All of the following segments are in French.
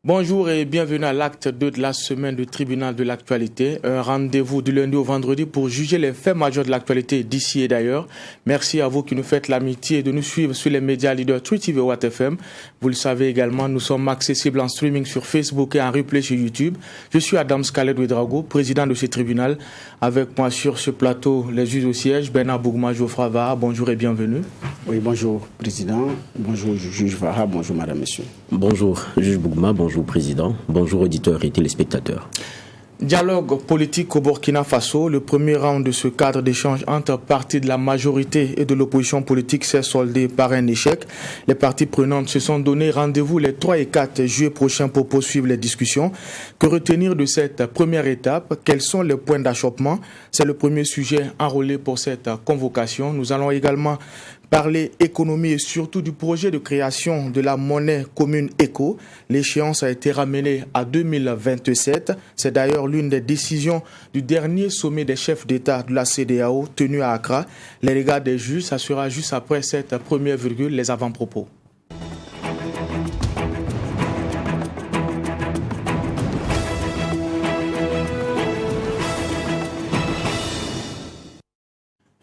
Bonjour et bienvenue à l'acte 2 de la semaine du tribunal de l'actualité. Un rendez-vous du lundi au vendredi pour juger les faits majeurs de l'actualité d'ici et d'ailleurs. Merci à vous qui nous faites l'amitié de nous suivre sur les médias leaders Twitter et Watt FM. Vous le savez également, nous sommes accessibles en streaming sur Facebook et en replay sur YouTube. Je suis Adam Scalet Ouedraogo, président de ce tribunal. Avec moi sur ce plateau, les juges au siège, Bernard Bougma, Geoffroy Vaha. Bonjour et bienvenue. Oui, bonjour président, bonjour juge Vaha, bonjour madame, monsieur. Bonjour juge Bougma, bonjour président, bonjour auditeurs et téléspectateurs. Dialogue politique au Burkina Faso, le premier round de ce cadre d'échange entre partis de la majorité et de l'opposition politique s'est soldé par un échec. Les parties prenantes se sont donné rendez-vous les 3 et 4 juillet prochains pour poursuivre les discussions. Que retenir de cette première étape? Quels sont les points d'achoppement? C'est le premier sujet enrôlé pour cette convocation. Nous allons également parler économie et surtout du projet de création de la monnaie commune ECO. L'échéance a été ramenée à 2027. C'est d'ailleurs l'une des décisions du dernier sommet des chefs d'État de la CEDEAO tenu à Accra. Les regards des juges, ça sera juste après cette première virgule, les avant-propos.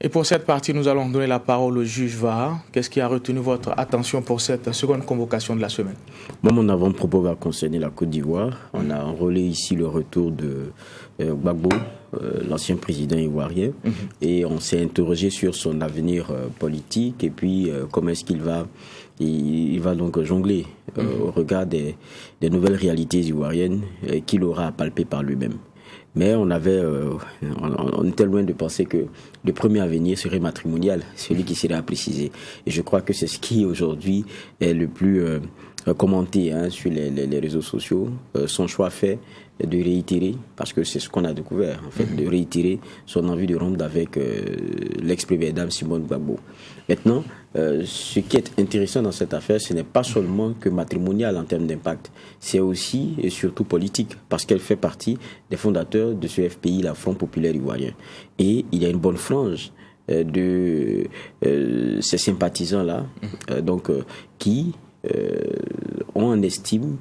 Et pour cette partie, nous allons donner la parole au juge Vaha. Qu'est-ce qui a retenu votre attention pour cette seconde convocation de la semaine? Mon avant-propos va concerner la Côte d'Ivoire. On a enrôlé ici le retour de Gbagbo, l'ancien président ivoirien, et on s'est interrogé sur son avenir politique et puis comment est-ce qu'il va, il va donc jongler au regard des nouvelles réalités ivoiriennes qu'il aura à palper par lui-même. Mais on était loin de penser que le premier avenir serait matrimonial, celui qui serait à préciser. Et je crois que c'est ce qui aujourd'hui est le plus commenté sur les réseaux sociaux. Son choix fait de réitérer, parce que c'est ce qu'on a découvert, en fait, de réitérer son envie de rompre avec l'ex-première dame Simone Gbagbo. Maintenant, ce qui est intéressant dans cette affaire, ce n'est pas seulement que matrimonial en termes d'impact, c'est aussi et surtout politique, parce qu'elle fait partie des fondateurs de ce FPI, la Front Populaire Ivoirien. Et il y a une bonne frange de ces sympathisants-là, qui ont en estime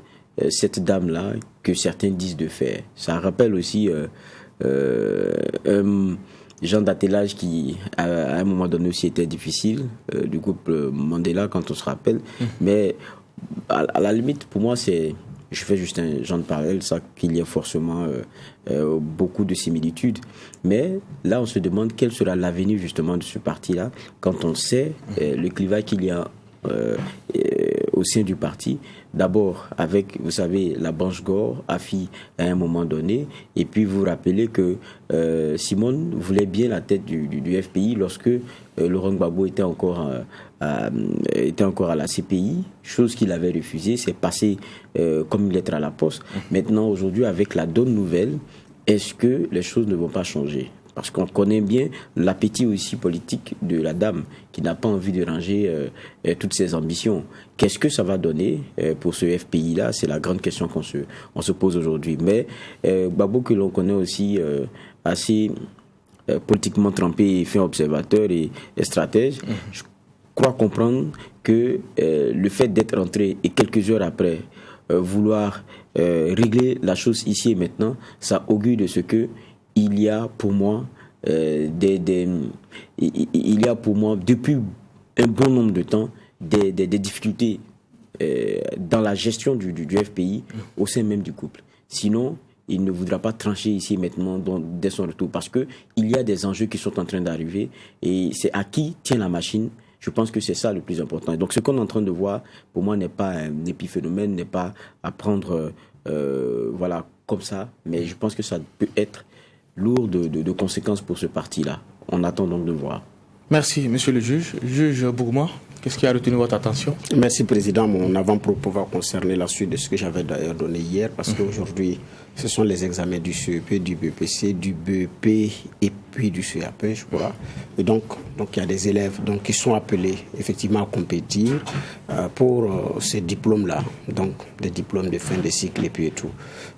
cette dame-là que certains disent de faire. Ça rappelle aussi un genre d'attelage qui, à un moment donné aussi, était difficile, du couple Mandela, quand on se rappelle. Mais à la limite, pour moi, je fais juste un genre de parallèle, ça qu'il y a forcément beaucoup de similitudes. Mais là, on se demande quel sera l'avenir justement de ce parti-là, quand on sait le clivage qu'il y a au sein du parti. D'abord avec, vous savez, la branche Gore, AFI à un moment donné, et puis vous rappelez que Simone voulait bien la tête du FPI lorsque Laurent Gbagbo était encore à la CPI, chose qu'il avait refusée. C'est passé comme une lettre à la poste. Maintenant, aujourd'hui, avec la donne nouvelle, est-ce que les choses ne vont pas changer? Parce qu'on connaît bien l'appétit aussi politique de la dame qui n'a pas envie de ranger toutes ses ambitions. Qu'est-ce que ça va donner pour ce FPI-là? C'est la grande question qu'on se pose aujourd'hui. Mais Gbagbo, que l'on connaît aussi assez politiquement trempé et fin observateur et stratège, je crois comprendre que le fait d'être rentré et quelques heures après vouloir régler la chose ici et maintenant, ça augure de ce que il y a pour moi depuis un bon nombre de temps des difficultés dans la gestion du FPI au sein même du couple. Sinon, il ne voudra pas trancher ici maintenant dès son retour, parce que il y a des enjeux qui sont en train d'arriver et c'est à qui tient la machine. Je pense que c'est ça le plus important. Donc ce qu'on est en train de voir, pour moi, n'est pas un épiphénomène, n'est pas à prendre comme ça, mais je pense que ça peut être lourd de conséquences pour ce parti-là. On attend donc de voir. Merci, monsieur le juge. Juge Bougma, qu'est-ce qui a retenu votre attention? Merci, président. Mon avant-propos va concerner la suite de ce que j'avais d'ailleurs donné hier, parce qu'aujourd'hui, ce sont les examens du CEP, du BPC, du BEP et puis du CAP, je crois. Et donc il y a des élèves qui sont appelés effectivement à compétir pour ces diplômes-là, donc des diplômes de fin de cycle et puis et tout.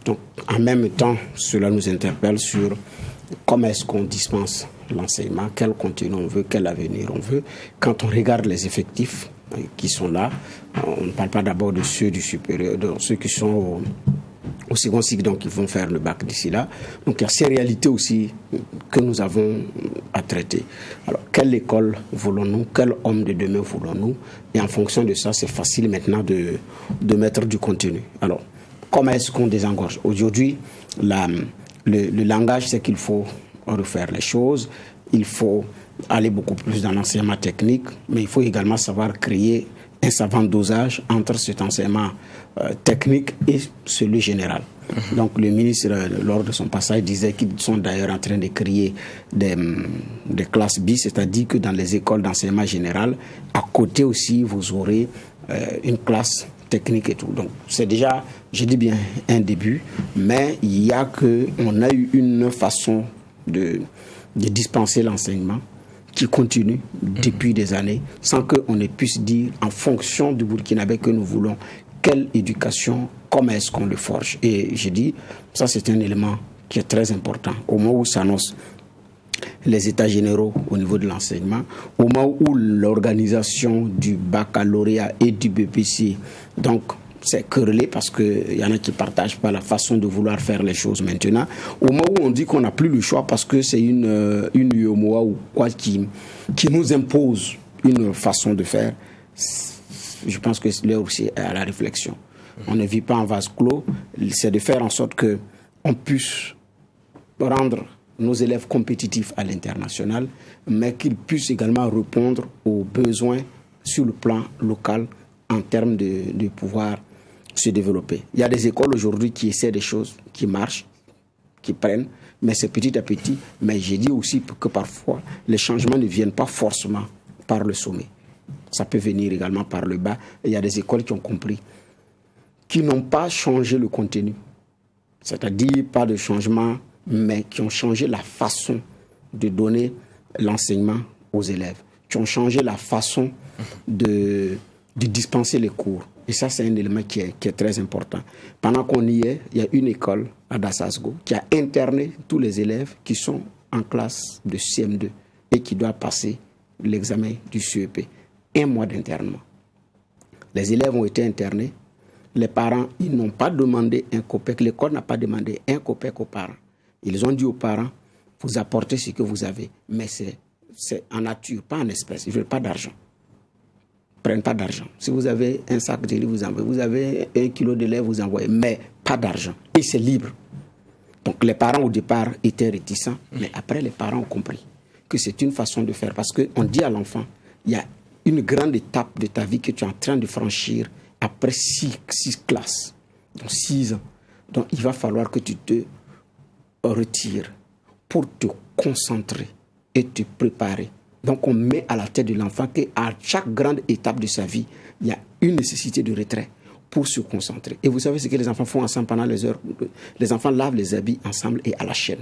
Donc, en même temps, cela nous interpelle sur comment est-ce qu'on dispense l'enseignement, quel contenu on veut, quel avenir on veut. Quand on regarde les effectifs qui sont là. On ne parle pas d'abord de ceux du supérieur, de ceux qui sont au second cycle, donc ils vont faire le bac d'ici là. Donc il y a ces réalités aussi que nous avons à traiter. Alors, quelle école voulons-nous? Quel homme de demain voulons-nous? Et en fonction de ça, c'est facile maintenant de mettre du contenu. Alors, comment est-ce qu'on désengorge? Aujourd'hui, le langage, c'est qu'il faut refaire les choses, il faut aller beaucoup plus dans l'enseignement technique, mais il faut également savoir créer un savant dosage entre cet enseignement technique et celui général. Donc le ministre, lors de son passage, disait qu'ils sont d'ailleurs en train de créer des classes B, c'est-à-dire que dans les écoles d'enseignement général, à côté aussi, vous aurez une classe technique et tout. Donc c'est déjà, je dis bien, un début, mais on a eu une façon de dispenser l'enseignement qui continue depuis des années, sans qu'on ne puisse dire, en fonction du Burkinabé que nous voulons, quelle éducation, comment est-ce qu'on le forge. Et je dis, ça c'est un élément qui est très important. Au moment où s'annoncent les états généraux au niveau de l'enseignement, au moment où l'organisation du baccalauréat et du BPC, donc c'est querellé parce qu'il y en a qui ne partagent pas la façon de vouloir faire les choses maintenant. Au moment où on dit qu'on n'a plus le choix parce que c'est une UEMOA ou quoi qui nous impose une façon de faire, je pense que l'heure aussi est à la réflexion. On ne vit pas en vase clos, c'est de faire en sorte qu'on puisse rendre nos élèves compétitifs à l'international, mais qu'ils puissent également répondre aux besoins sur le plan local en termes de pouvoir se développer. Il y a des écoles aujourd'hui qui essaient des choses qui marchent, qui prennent, mais c'est petit à petit. Mais j'ai dit aussi que parfois, les changements ne viennent pas forcément par le sommet. Ça peut venir également par le bas. Et il y a des écoles qui ont compris, qui n'ont pas changé le contenu. C'est-à-dire pas de changement, mais qui ont changé la façon de donner l'enseignement aux élèves, qui ont changé la façon de dispenser les cours. Et ça, c'est un élément qui est très important. Pendant qu'on y est, il y a une école à Dassasgo qui a interné tous les élèves qui sont en classe de CM2 et qui doivent passer l'examen du CEP. 1 mois d'internement. Les élèves ont été internés. Les parents, ils n'ont pas demandé un copec. L'école n'a pas demandé un copec aux parents. Ils ont dit aux parents, vous apportez ce que vous avez. Mais c'est en nature, pas en espèces. Ils ne veulent pas d'argent. Prennent pas d'argent. Si vous avez un sac de lait, vous envoyez. Vous avez 1 kilo de lait, vous envoyez. Mais pas d'argent. Et c'est libre. Donc les parents au départ étaient réticents, mais après les parents ont compris que c'est une façon de faire. Parce qu'on dit à l'enfant, il y a une grande étape de ta vie que tu es en train de franchir après 6 classes, donc 6 ans. Donc il va falloir que tu te retires pour te concentrer et te préparer. Donc on met à la tête de l'enfant qu'à chaque grande étape de sa vie, il y a une nécessité de retrait pour se concentrer. Et vous savez ce que les enfants font ensemble pendant les heures? Les enfants lavent les habits ensemble et à la chaîne.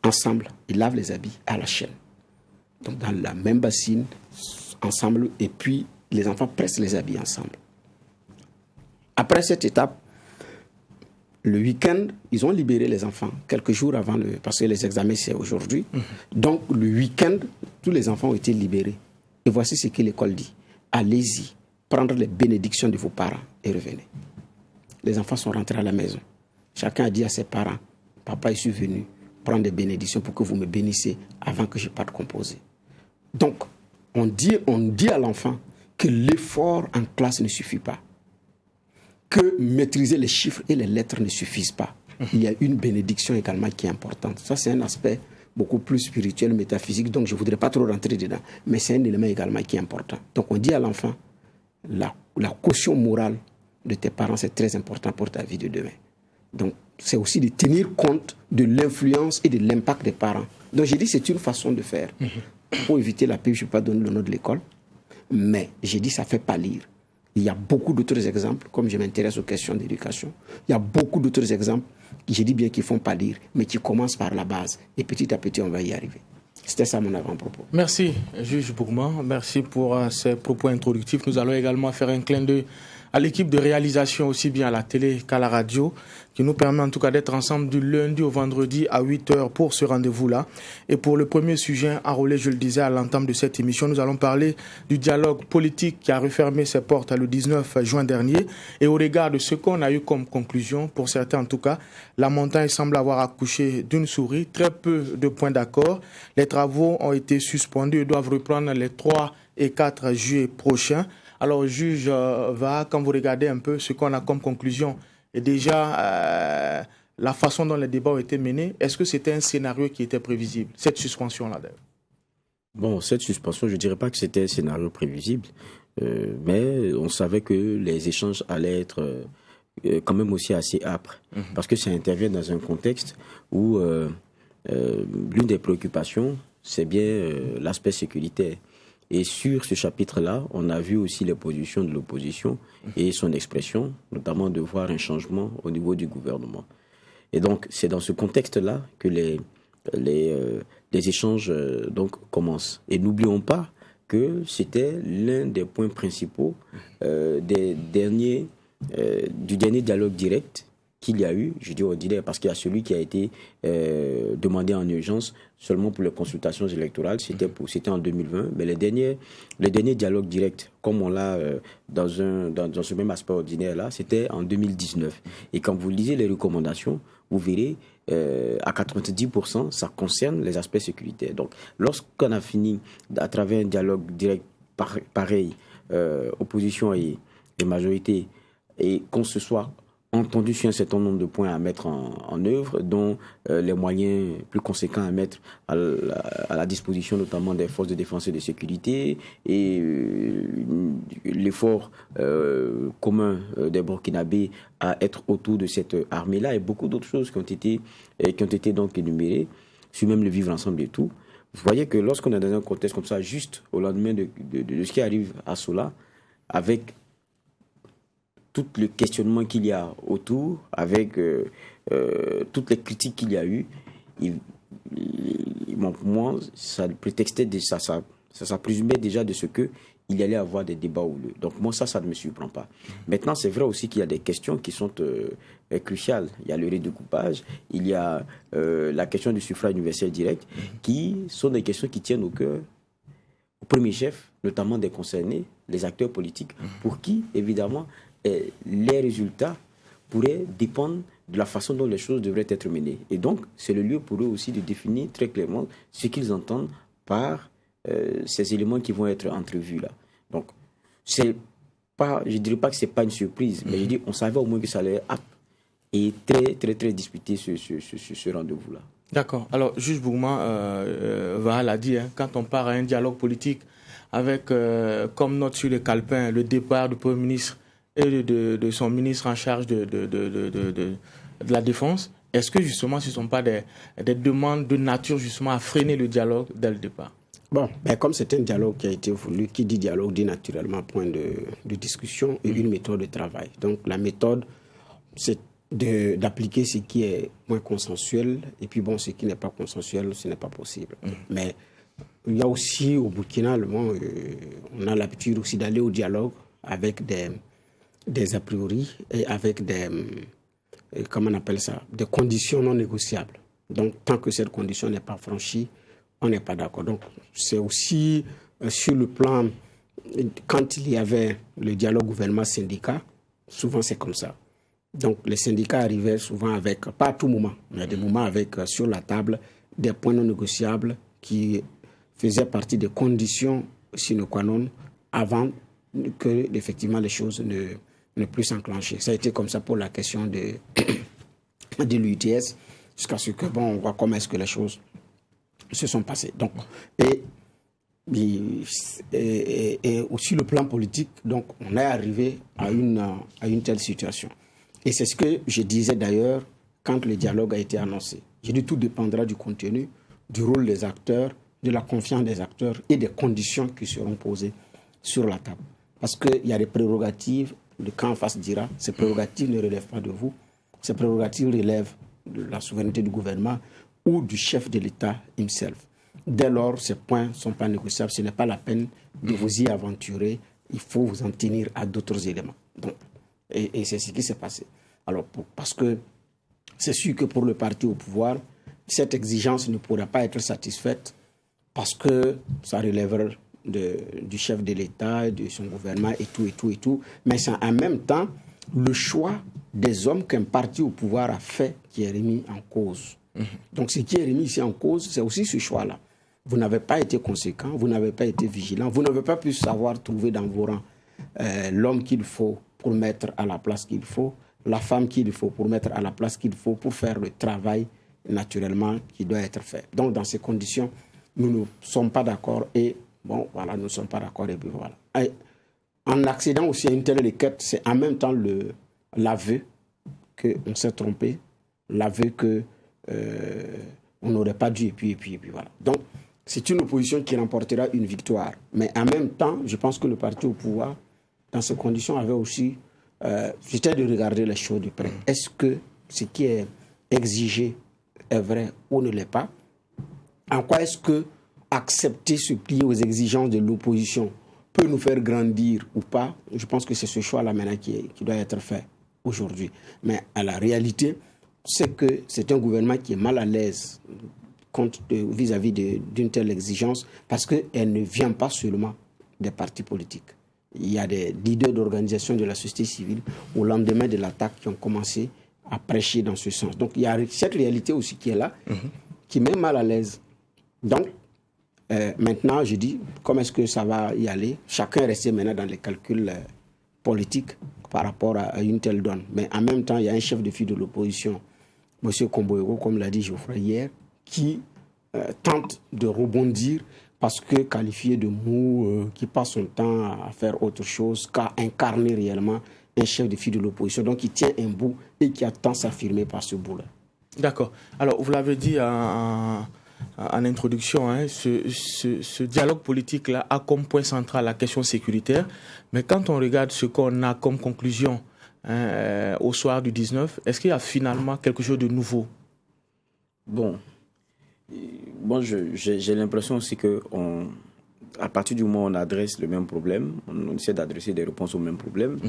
Ensemble, ils lavent les habits à la chaîne. Donc dans la même bassine, ensemble, et puis les enfants pressent les habits ensemble. Après cette étape, le week-end, ils ont libéré les enfants quelques jours avant, parce que les examens c'est aujourd'hui. Donc le week-end, tous les enfants ont été libérés. Et voici ce que l'école dit. Allez-y, prendre les bénédictions de vos parents et revenez. Les enfants sont rentrés à la maison. Chacun a dit à ses parents, papa, je suis venu prendre des bénédictions pour que vous me bénissez avant que je parte composer. Donc, on dit à l'enfant que l'effort en classe ne suffit pas, que maîtriser les chiffres et les lettres ne suffisent pas. Il y a une bénédiction également qui est importante. Ça, c'est un aspect beaucoup plus spirituel, métaphysique, donc je ne voudrais pas trop rentrer dedans, mais c'est un élément également qui est important. Donc, on dit à l'enfant, la caution morale de tes parents, c'est très important pour ta vie de demain. Donc, c'est aussi de tenir compte de l'influence et de l'impact des parents. Donc, j'ai dit, c'est une façon de faire. Pour éviter la pub, je ne vais pas donner le nom de l'école, mais j'ai dit, ça ne fait pas lire. Il y a beaucoup d'autres exemples, comme je m'intéresse aux questions d'éducation, il y a beaucoup d'autres exemples, j'ai dit bien qu'ils ne font pas lire, mais qui commencent par la base. Et petit à petit, on va y arriver. C'était ça mon avant-propos. Merci, juge Bourgman. Merci pour ces propos introductifs. Nous allons également faire un clin d'œil à l'équipe de réalisation aussi bien à la télé qu'à la radio, qui nous permet en tout cas d'être ensemble du lundi au vendredi à 8h pour ce rendez-vous-là. Et pour le premier sujet enrôlé, je le disais à l'entame de cette émission, nous allons parler du dialogue politique qui a refermé ses portes le 19 juin dernier. Et au regard de ce qu'on a eu comme conclusion, pour certains en tout cas, la montagne semble avoir accouché d'une souris, très peu de points d'accord. Les travaux ont été suspendus et doivent reprendre les 3 et 4 juillet prochains. Alors, juge Va, quand vous regardez un peu ce qu'on a comme conclusion, et déjà la façon dont les débats ont été menés, est-ce que c'était un scénario qui était prévisible, cette suspension-là d'ailleurs? Bon, cette suspension, je ne dirais pas que c'était un scénario prévisible, mais on savait que les échanges allaient être quand même aussi assez âpres, parce que ça intervient dans un contexte où l'une des préoccupations, c'est bien l'aspect sécuritaire. Et sur ce chapitre-là, on a vu aussi les positions de l'opposition et son expression, notamment de voir un changement au niveau du gouvernement. Et donc, c'est dans ce contexte-là que les échanges donc commencent. Et n'oublions pas que c'était l'un des points principaux du dernier dialogue direct qu'il y a eu, je dis ordinaire parce qu'il y a celui qui a été demandé en urgence seulement pour les consultations électorales, c'était en 2020, mais les derniers dialogues directs, comme on l'a dans ce même aspect ordinaire-là, c'était en 2019. Et quand vous lisez les recommandations, vous verrez, à 90%, ça concerne les aspects sécuritaires. Donc, lorsqu'on a fini, à travers un dialogue direct pareil, opposition et majorité, et qu'on se soit entendu sur un certain nombre de points à mettre en œuvre, dont les moyens plus conséquents à mettre à la disposition notamment des forces de défense et de sécurité et l'effort commun des Burkinabés à être autour de cette armée-là et beaucoup d'autres choses qui ont été donc énumérées, sur même le vivre ensemble et tout. Vous voyez que lorsqu'on est dans un contexte comme ça, juste au lendemain de ce qui arrive à Sola, avec tout le questionnement qu'il y a autour, avec toutes les critiques qu'il y a eu, pour moi, ça prétextait, ça présumait déjà de ce qu'il y allait avoir des débats houleux. Donc moi, ça ne me surprend pas. Maintenant, c'est vrai aussi qu'il y a des questions qui sont cruciales. Il y a le redécoupage, il y a la question du suffrage universel direct, qui sont des questions qui tiennent au cœur, au premier chef, notamment des concernés, les acteurs politiques, pour qui, évidemment, les résultats pourraient dépendre de la façon dont les choses devraient être menées. Et donc, c'est le lieu pour eux aussi de définir très clairement ce qu'ils entendent par ces éléments qui vont être entrevus là. Donc, je ne dirais pas que ce n'est pas une surprise, mais je dis on savait au moins que ça allait être et très, très, très disputé ce rendez-vous-là. D'accord. Alors, juge Bourma, Vaal a dit, quand on part à un dialogue politique avec, comme note sur le calepin, le départ du Premier ministre et de son ministre en charge de la Défense, est-ce que justement ce ne sont pas des demandes de nature justement à freiner le dialogue dès le départ? Bon, comme c'est un dialogue qui a été voulu, qui dit dialogue dit naturellement point de discussion et une méthode de travail. Donc la méthode, c'est d'appliquer ce qui est moins consensuel et puis ce qui n'est pas consensuel, ce n'est pas possible. Mais il y a aussi au Burkina, on a l'habitude aussi d'aller au dialogue avec des a priori et avec des conditions non négociables. Donc, tant que cette condition n'est pas franchie, on n'est pas d'accord. Donc, c'est aussi sur le plan, quand il y avait le dialogue gouvernement-syndicat, souvent c'est comme ça. Donc, les syndicats arrivaient souvent avec, pas à tout moment, mais à des moments avec sur la table des points non négociables qui faisaient partie des conditions sine qua non avant que, effectivement, les choses ne plus s'enclencher. Ça a été comme ça pour la question de l'UTS, jusqu'à ce que, on voit comment est-ce que les choses se sont passées. Donc, et aussi le plan politique, donc, on est arrivé à une telle situation. Et c'est ce que je disais d'ailleurs quand le dialogue a été annoncé. J'ai dit tout dépendra du contenu, du rôle des acteurs, de la confiance des acteurs et des conditions qui seront posées sur la table. Parce qu'il y a des prérogatives, le camp en face dira, ces prérogatives ne relèvent pas de vous, ces prérogatives relèvent de la souveraineté du gouvernement ou du chef de l'État himself. Dès lors, ces points ne sont pas négociables, ce n'est pas la peine de vous y aventurer, il faut vous en tenir à d'autres éléments. Donc, et c'est ce qui s'est passé. Alors, parce que c'est sûr que pour le parti au pouvoir, cette exigence ne pourra pas être satisfaite parce que ça relèverait du chef de l'État, de son gouvernement et tout. Mais c'est en même temps le choix des hommes qu'un parti au pouvoir a fait qui est remis en cause. Donc ce qui est remis ici en cause, c'est aussi ce choix-là. Vous n'avez pas été conséquent, vous n'avez pas été vigilant, vous n'avez pas pu savoir trouver dans vos rangs l'homme qu'il faut pour mettre à la place qu'il faut, la femme qu'il faut pour mettre à la place qu'il faut pour faire le travail naturellement qui doit être fait. Donc dans ces conditions, nous ne sommes pas d'accord et bon, voilà, nous ne sommes pas d'accord et puis voilà. Et en accédant aussi à une telle requête, c'est en même temps l'aveu qu'on s'est trompé, l'aveu qu'on n'aurait pas dû et puis voilà. Donc c'est une opposition qui remportera une victoire. Mais en même temps, je pense que le parti au pouvoir, dans ces conditions, avait aussi c'était de regarder les choses de près. Est-ce que ce qui est exigé est vrai ou ne l'est pas? En quoi est-ce que accepter se plier aux exigences de l'opposition peut nous faire grandir ou pas? Je pense que c'est ce choix-là maintenant qui doit être fait aujourd'hui. Mais à la réalité, c'est que c'est un gouvernement qui est mal à l'aise vis-à-vis d'une telle exigence parce qu'elle ne vient pas seulement des partis politiques. Il y a des leaders d'organisations de la société civile au lendemain de l'attaque qui ont commencé à prêcher dans ce sens. Donc il y a cette réalité aussi qui est là, qui met mal à l'aise. Donc maintenant, je dis, comment est-ce que ça va y aller? Chacun est resté maintenant dans les calculs politiques par rapport à une telle donne. Mais en même temps, il y a un chef de file de l'opposition, M. Komboego, comme l'a dit Geoffroy hier, qui tente de rebondir parce que qualifié de mou, qui passe son temps à faire autre chose qu'à incarner réellement un chef de file de l'opposition. Donc il tient un bout et qui attend s'affirmer par ce bout-là. D'accord. Alors, vous l'avez dit en introduction, hein, ce dialogue politique-là a comme point central la question sécuritaire. Mais quand on regarde ce qu'on a comme conclusion au soir du 19, est-ce qu'il y a finalement quelque chose de nouveau? Bon, j'ai l'impression aussi que à partir du moment où on adresse le même problème, on essaie d'adresser des réponses au même problème.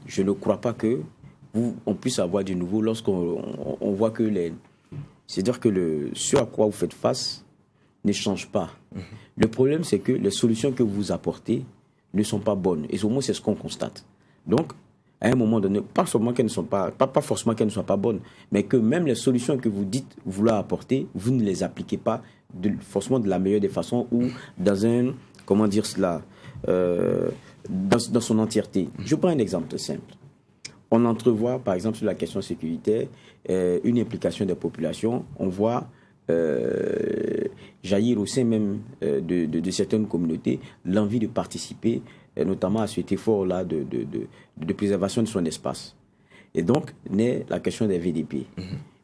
Je ne crois pas qu'on puisse avoir du nouveau lorsqu'on voit que c'est-à-dire que ce à quoi vous faites face ne change pas. Le problème, c'est que les solutions que vous apportez ne sont pas bonnes. Et au moins, c'est ce qu'on constate. Donc, à un moment donné, pas forcément qu'elles ne soient pas bonnes, mais que même les solutions que vous dites vouloir apporter, vous ne les appliquez pas forcément de la meilleure des façons ou dans un, comment dire cela, dans son entièreté. Je prends un exemple simple. On entrevoit, par exemple, sur la question sécuritaire, une implication des populations. On voit jaillir au sein même de certaines communautés l'envie de participer, notamment à cet effort-là de préservation de son espace. Et donc, naît la question des VDP.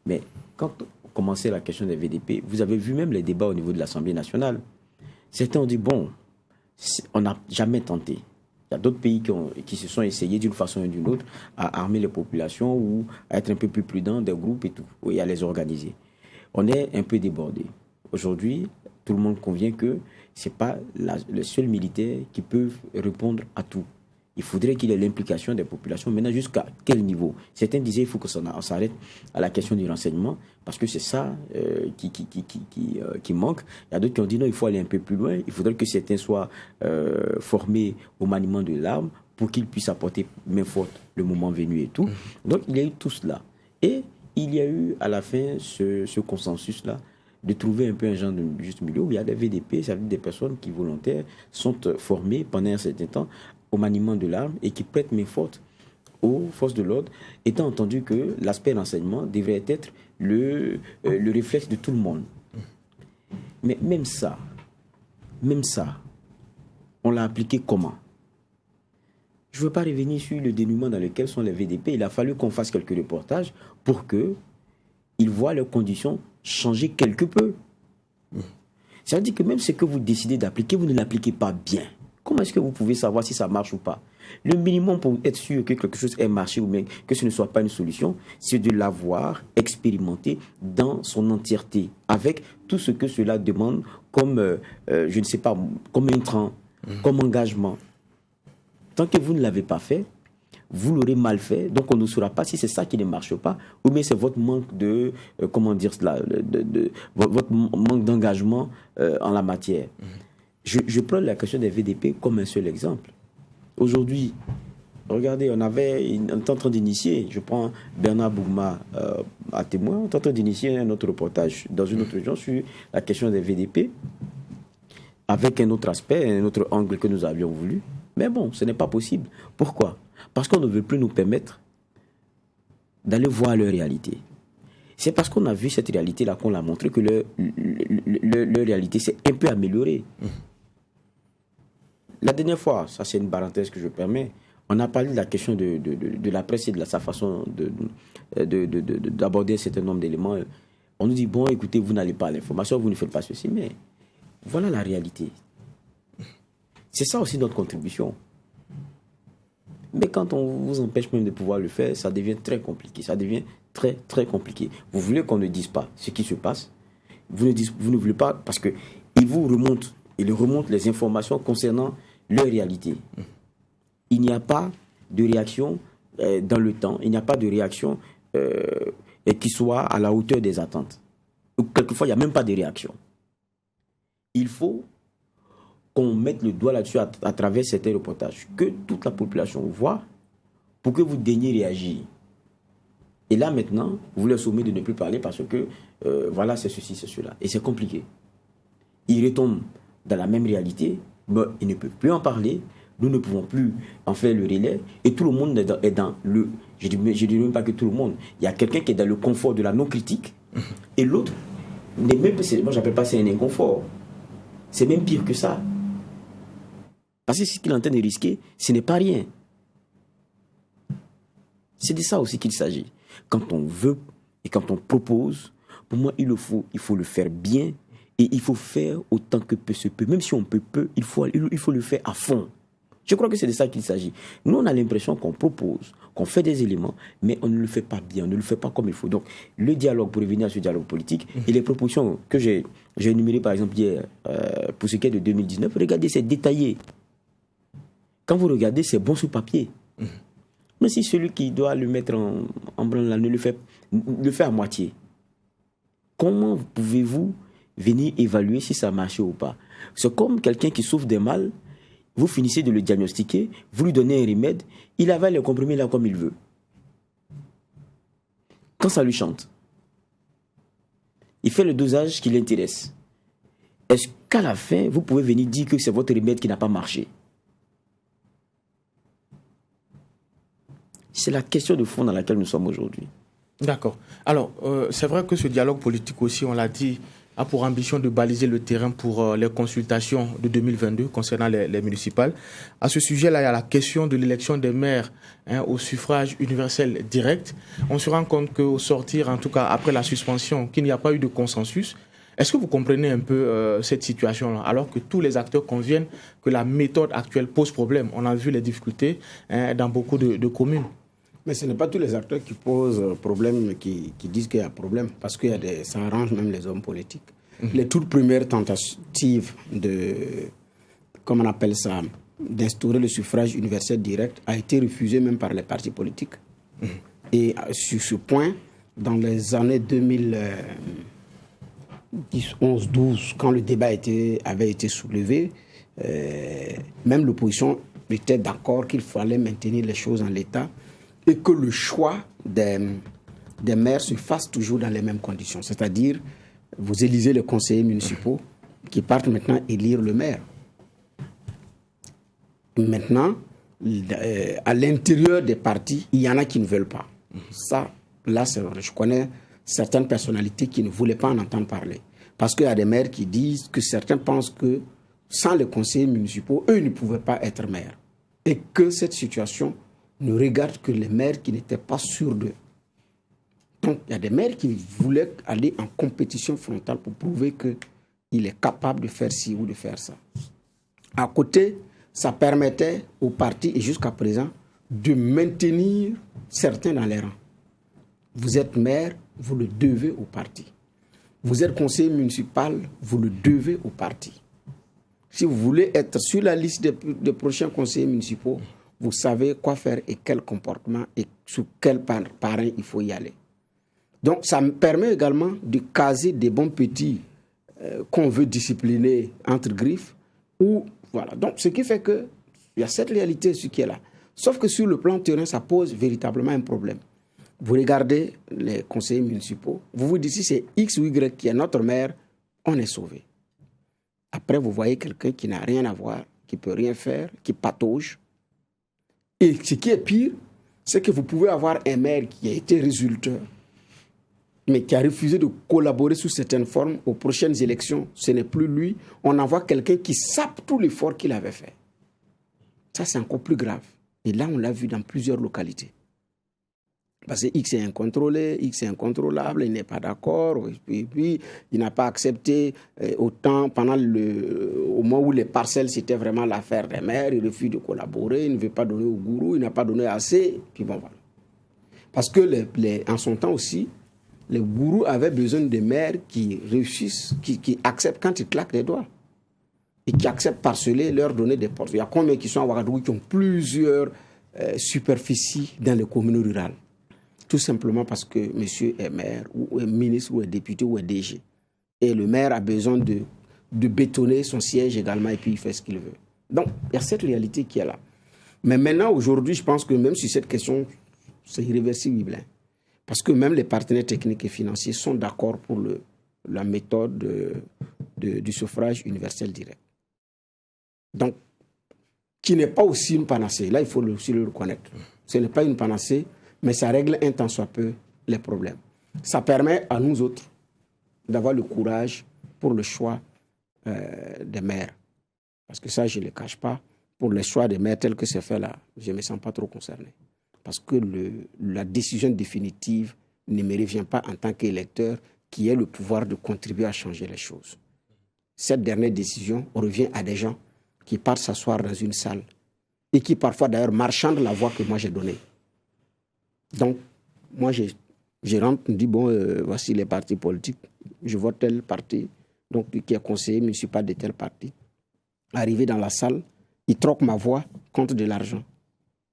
Mais quand on commençait la question des VDP, vous avez vu même les débats au niveau de l'Assemblée nationale. Certains ont dit, bon, on n'a jamais tenté. Il y a d'autres pays qui se sont essayés d'une façon ou d'une autre à armer les populations ou à être un peu plus prudents des groupes et tout, et à les organiser. On est un peu débordé. Aujourd'hui, tout le monde convient que ce n'est pas le seul militaire qui peut répondre à tout. Il faudrait qu'il y ait l'implication des populations. Maintenant, jusqu'à quel niveau? Certains disaient qu'il faut qu'on s'arrête à la question du renseignement, parce que c'est ça qui manque. Il y a d'autres qui ont dit non, il faut aller un peu plus loin. Il faudrait que certains soient formés au maniement de l'arme pour qu'ils puissent apporter main forte le moment venu et tout. Donc, il y a eu tout cela. Et il y a eu à la fin ce consensus-là de trouver un peu un genre de juste milieu où il y a des VDP, c'est-à-dire des personnes qui volontaires sont formées pendant un certain temps au maniement de l'arme et qui prêtent main forte aux forces de l'ordre, étant entendu que l'aspect renseignement devrait être le réflexe de tout le monde. Mais même ça, on l'a appliqué comment? Je ne veux pas revenir sur le dénouement dans lequel sont les VDP. Il a fallu qu'on fasse quelques reportages pour qu'ils voient leurs conditions changer quelque peu. Ça veut dire que même ce que vous décidez d'appliquer, vous ne l'appliquez pas bien. Comment est-ce que vous pouvez savoir si ça marche ou pas? Le minimum pour être sûr que quelque chose ait marché ou bien que ce ne soit pas une solution, c'est de l'avoir expérimenté dans son entièreté, avec tout ce que cela demande comme, je ne sais pas, comme intrant, comme engagement. Tant que vous ne l'avez pas fait, vous l'aurez mal fait, donc on ne saura pas si c'est ça qui ne marche pas, ou bien c'est votre manque de, votre manque d'engagement en la matière. Je prends la question des VDP comme un seul exemple. Aujourd'hui, regardez, on est en train d'initier, je prends Bernard Bougma à témoin, on est en train d'initier un autre reportage dans une autre région sur la question des VDP, avec un autre aspect, un autre angle que nous avions voulu. Mais bon, ce n'est pas possible. Pourquoi ? Parce qu'on ne veut plus nous permettre d'aller voir leur réalité. C'est parce qu'on a vu cette réalité-là qu'on l'a montré que leur réalité s'est un peu améliorée. La dernière fois, ça c'est une parenthèse que je permets, on a parlé de la question de la presse et de sa façon d'aborder un certain nombre d'éléments. On nous dit, bon, écoutez, vous n'allez pas à l'information, vous ne faites pas ceci, mais voilà la réalité. C'est ça aussi notre contribution. Mais quand on vous empêche même de pouvoir le faire, ça devient très compliqué. Ça devient très, très compliqué. Vous voulez qu'on ne dise pas ce qui se passe. Vous ne voulez pas parce qu'ils vous remontent, les informations concernant leur réalité. Il n'y a pas de réaction dans le temps. Il n'y a pas de réaction qui soit à la hauteur des attentes. Ou quelquefois, il n'y a même pas de réaction. Il faut qu'on mette le doigt là-dessus à travers certains reportages, que toute la population voit pour que vous daigniez réagir. Et là, maintenant, vous leur sommez de ne plus parler parce que, voilà, c'est ceci, c'est cela. Et c'est compliqué. Ils retombent dans la même réalité, mais ils ne peuvent plus en parler. Nous ne pouvons plus en faire le relais. Et tout le monde est dans le... Je ne dis même pas que tout le monde. Il y a quelqu'un qui est dans le confort de la non-critique. Et l'autre, moi, je n'appelle pas ça un inconfort. C'est même pire que ça. Parce que ce qu'il est en train de risquer, ce n'est pas rien. C'est de ça aussi qu'il s'agit. Quand on veut et quand on propose, pour moi, il faut le faire bien et il faut faire autant que peu se peut. Même si on peut peu, il faut le faire à fond. Je crois que c'est de ça qu'il s'agit. Nous, on a l'impression qu'on propose, qu'on fait des éléments, mais on ne le fait pas bien, on ne le fait pas comme il faut. Donc, le dialogue, pour revenir à ce dialogue politique, et les propositions que j'ai énumérées, par exemple, hier, pour ce qui est de 2019, regardez, c'est détaillé. Quand vous regardez, c'est bon sur papier. Mais si celui qui doit le mettre en branle ne le fait à moitié, comment pouvez-vous venir évaluer si ça a marché ou pas? C'est comme quelqu'un qui souffre d'un mal, vous finissez de le diagnostiquer, vous lui donnez un remède, il avale le comprimé là comme il veut. Quand ça lui chante, il fait le dosage qui l'intéresse. Est-ce qu'à la fin, vous pouvez venir dire que c'est votre remède qui n'a pas marché? C'est la question de fond dans laquelle nous sommes aujourd'hui. D'accord. Alors, c'est vrai que ce dialogue politique aussi, on l'a dit, a pour ambition de baliser le terrain pour les consultations de 2022 concernant les municipales. À ce sujet-là, il y a la question de l'élection des maires au suffrage universel direct. On se rend compte qu'au sortir, en tout cas après la suspension, qu'il n'y a pas eu de consensus. Est-ce que vous comprenez un peu cette situation-là, alors que tous les acteurs conviennent que la méthode actuelle pose problème? On a vu les difficultés dans beaucoup de communes. Mais ce n'est pas tous les acteurs qui posent problème, qui disent qu'il y a problème, parce que ça arrange même les hommes politiques. Les toutes premières tentatives comment on appelle ça, d'instaurer le suffrage universel direct a été refusée même par les partis politiques. Et sur ce point, dans les années 2010, 11, 12, quand le débat avait été soulevé, même l'opposition était d'accord qu'il fallait maintenir les choses en l'état et que le choix des maires se fasse toujours dans les mêmes conditions. C'est-à-dire, vous élisez les conseillers municipaux qui partent maintenant élire le maire. Maintenant, à l'intérieur des partis, il y en a qui ne veulent pas. Ça, là, c'est vrai. Je connais certaines personnalités qui ne voulaient pas en entendre parler. Parce qu'il y a des maires qui disent que certains pensent que sans les conseillers municipaux, eux ne pouvaient pas être maires. Et que cette situation ne regarde que les maires qui n'étaient pas sûrs d'eux. Donc, il y a des maires qui voulaient aller en compétition frontale pour prouver qu'il est capable de faire ci ou de faire ça. À côté, ça permettait aux partis, et jusqu'à présent, de maintenir certains dans les rangs. Vous êtes maire, vous le devez au parti. Vous êtes conseiller municipal, vous le devez au parti. Si vous voulez être sur la liste des prochains conseillers municipaux, vous savez quoi faire et quel comportement et sous quel parrain il faut y aller. Donc, ça me permet également de caser des bons petits qu'on veut discipliner entre griffes. Voilà. Donc, ce qui fait qu'il y a cette réalité, ce qui est là. Sauf que sur le plan terrain, ça pose véritablement un problème. Vous regardez les conseillers municipaux, vous vous dites si c'est X ou Y qui est notre maire, on est sauvé. Après, vous voyez quelqu'un qui n'a rien à voir, qui ne peut rien faire, qui patauge. Et ce qui est pire, c'est que vous pouvez avoir un maire qui a été résultat, mais qui a refusé de collaborer sous certaines formes aux prochaines élections. Ce n'est plus lui. On envoie quelqu'un qui sape tout l'effort qu'il avait fait. Ça, c'est encore plus grave. Et là, on l'a vu dans plusieurs localités. Parce que X est incontrôlé, X est incontrôlable, il n'est pas d'accord, et puis il n'a pas accepté autant au moment où les parcelles, c'était vraiment l'affaire des maires, il refuse de collaborer, il ne veut pas donner au gourou, il n'a pas donné assez, puis bon, voilà. Parce que en son temps aussi, les gourous avaient besoin des maires qui réussissent, qui acceptent quand ils claquent les doigts, et qui acceptent parceller, leur donner des portes. Il y a combien qui sont à Ouagadougou qui ont plusieurs superficies dans les communes rurales? Tout simplement parce que monsieur est maire, ou est ministre, ou est député, ou est DG. Et le maire a besoin de bétonner son siège également, et puis il fait ce qu'il veut. Donc, il y a cette réalité qui est là. Mais maintenant, aujourd'hui, je pense que même sur cette question, c'est irréversible. Hein, parce que même les partenaires techniques et financiers sont d'accord pour la méthode du suffrage universel direct. Donc, qui n'est pas aussi une panacée. Là, il faut aussi le reconnaître. Ce n'est pas une panacée, mais ça règle un tant soit peu les problèmes. Ça permet à nous autres d'avoir le courage pour le choix des maires. Parce que ça, je ne le cache pas. Pour le choix des maires tel que c'est fait là, je ne me sens pas trop concerné. Parce que la décision définitive ne me revient pas en tant qu'électeur qui ait le pouvoir de contribuer à changer les choses. Cette dernière décision revient à des gens qui partent s'asseoir dans une salle et qui parfois d'ailleurs marchandent la voix que moi j'ai donnée. Donc, moi, je rentre, je me dis, bon, voici les partis politiques, je vote tel parti, donc qui est conseiller municipal de tel parti. Arrivé dans la salle, il troque ma voix contre de l'argent,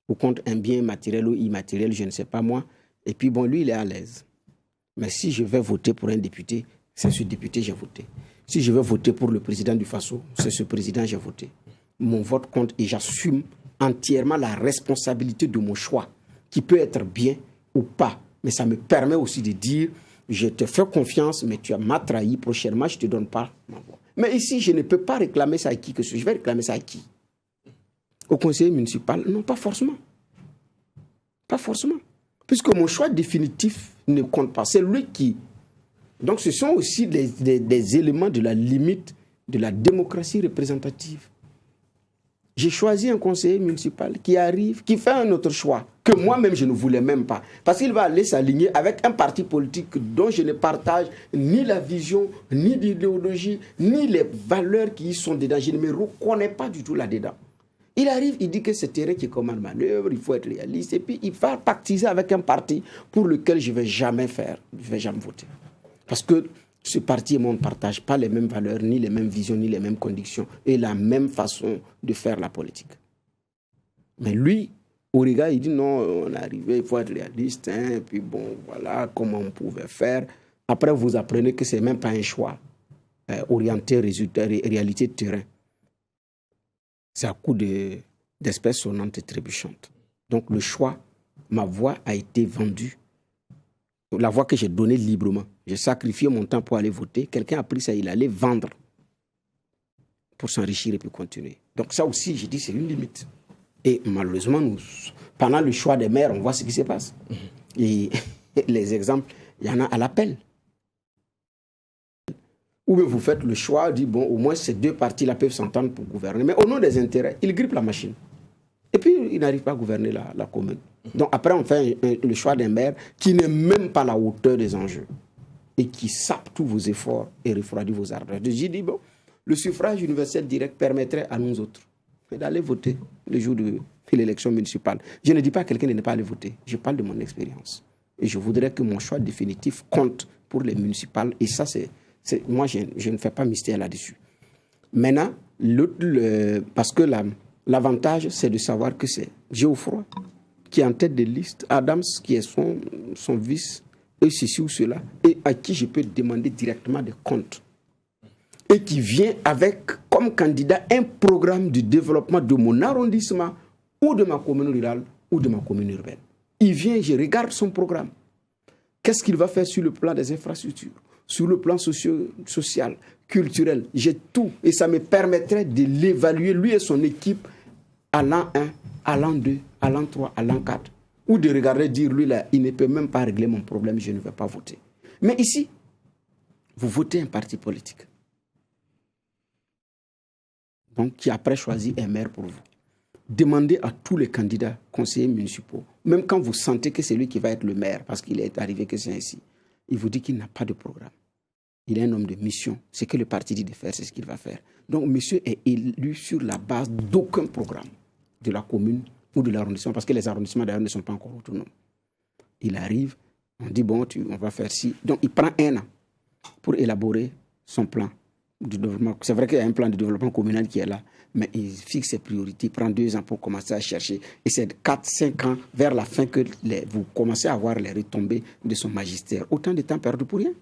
ou contre un bien matériel ou immatériel, je ne sais pas moi, et puis bon, lui, il est à l'aise. Mais si je vais voter pour un député, c'est ce député que j'ai voté. Si je vais voter pour le président du Faso, c'est ce président que j'ai voté. Mon vote compte et j'assume entièrement la responsabilité de mon choix, qui peut être bien ou pas. Mais ça me permet aussi de dire, je te fais confiance, mais tu m'as trahi, prochainement, je ne te donne pas ma voix. Mais ici, je ne peux pas réclamer ça à qui que ce soit. Je vais réclamer ça à qui? Au conseiller municipal? Non, pas forcément. Pas forcément. Puisque mon choix définitif ne compte pas. C'est lui qui... Donc, ce sont aussi des éléments de la limite de la démocratie représentative. J'ai choisi un conseiller municipal qui arrive, qui fait un autre choix, que moi-même je ne voulais même pas. Parce qu'il va aller s'aligner avec un parti politique dont je ne partage ni la vision, ni l'idéologie, ni les valeurs qui y sont dedans. Je ne me reconnais pas du tout là-dedans. Il arrive, il dit que c'est terrain qui commande manœuvre, il faut être réaliste, et puis il va pactiser avec un parti pour lequel je ne vais jamais voter. Parce que ce parti et moi, on ne partage pas les mêmes valeurs, ni les mêmes visions, ni les mêmes conditions, et la même façon de faire la politique. Mais lui, au regard, il dit non, on est arrivé, il faut être réaliste, hein, et puis bon, voilà comment on pouvait faire. Après, vous apprenez que ce n'est même pas un choix orienté résultat, réalité de terrain. C'est à coup d'espèces sonnantes et trébuchantes. Donc le choix, ma voix a été vendue. La voix que j'ai donnée librement. J'ai sacrifié mon temps pour aller voter. Quelqu'un a pris ça, il allait vendre pour s'enrichir et puis continuer. Donc ça aussi, j'ai dit, c'est une limite. Et malheureusement, pendant le choix des maires, on voit ce qui se passe. Et les exemples, il y en a à l'appel. Ou bien vous faites le choix, dit bon, au moins ces deux partis-là peuvent s'entendre pour gouverner. Mais au nom des intérêts, ils grippent la machine. Et puis, ils n'arrivent pas à gouverner la commune. Donc après, on fait le choix d'un maire qui n'est même pas à la hauteur des enjeux et qui sape tous vos efforts et refroidit vos ardeurs. J'ai dit, bon, le suffrage universel direct permettrait à nous autres d'aller voter le jour de l'élection municipale. Je ne dis pas à quelqu'un de ne pas aller voter. Je parle de mon expérience. Et je voudrais que mon choix définitif compte pour les municipales. Et ça, moi, je ne fais pas mystère là-dessus. Maintenant, parce que L'avantage, c'est de savoir que c'est Geoffroy qui est en tête de liste, Adams qui est son vice, et ceci ou cela, et à qui je peux demander directement des comptes. Et qui vient avec, comme candidat, un programme de développement de mon arrondissement, ou de ma commune rurale, ou de ma commune urbaine. Il vient, je regarde son programme. Qu'est-ce qu'il va faire sur le plan des infrastructures, sur le plan social, culturel? J'ai tout. Et ça me permettrait de l'évaluer, lui et son équipe, à l'an 1, à l'an 2, à l'an 3, à l'an 4. Ou de regarder, dire, lui là, il ne peut même pas régler mon problème, je ne vais pas voter. Mais ici, vous votez un parti politique. Donc, qui après choisit un maire pour vous. Demandez à tous les candidats conseillers municipaux, même quand vous sentez que c'est lui qui va être le maire, parce qu'il est arrivé que c'est ainsi, il vous dit qu'il n'a pas de programme. Il est un homme de mission. Ce que le parti dit de faire, c'est ce qu'il va faire. Donc, monsieur est élu sur la base d'aucun programme de la commune ou de l'arrondissement, parce que les arrondissements d'ailleurs ne sont pas encore autonomes. Il arrive, on dit, bon, on va faire ci. Donc, il prend 1 an pour élaborer son plan de développement. C'est vrai qu'il y a un plan de développement communal qui est là, mais il fixe ses priorités, il prend 2 ans pour commencer à chercher. Et c'est 4-5 ans vers la fin que vous commencez à voir les retombées de son magistère. Autant de temps perdu pour rien.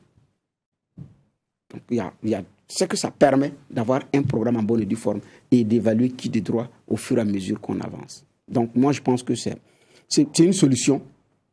Donc, il y a ce que ça permet d'avoir un programme en bonne et due forme et d'évaluer qui de droit au fur et à mesure qu'on avance. Donc, moi, je pense que c'est une solution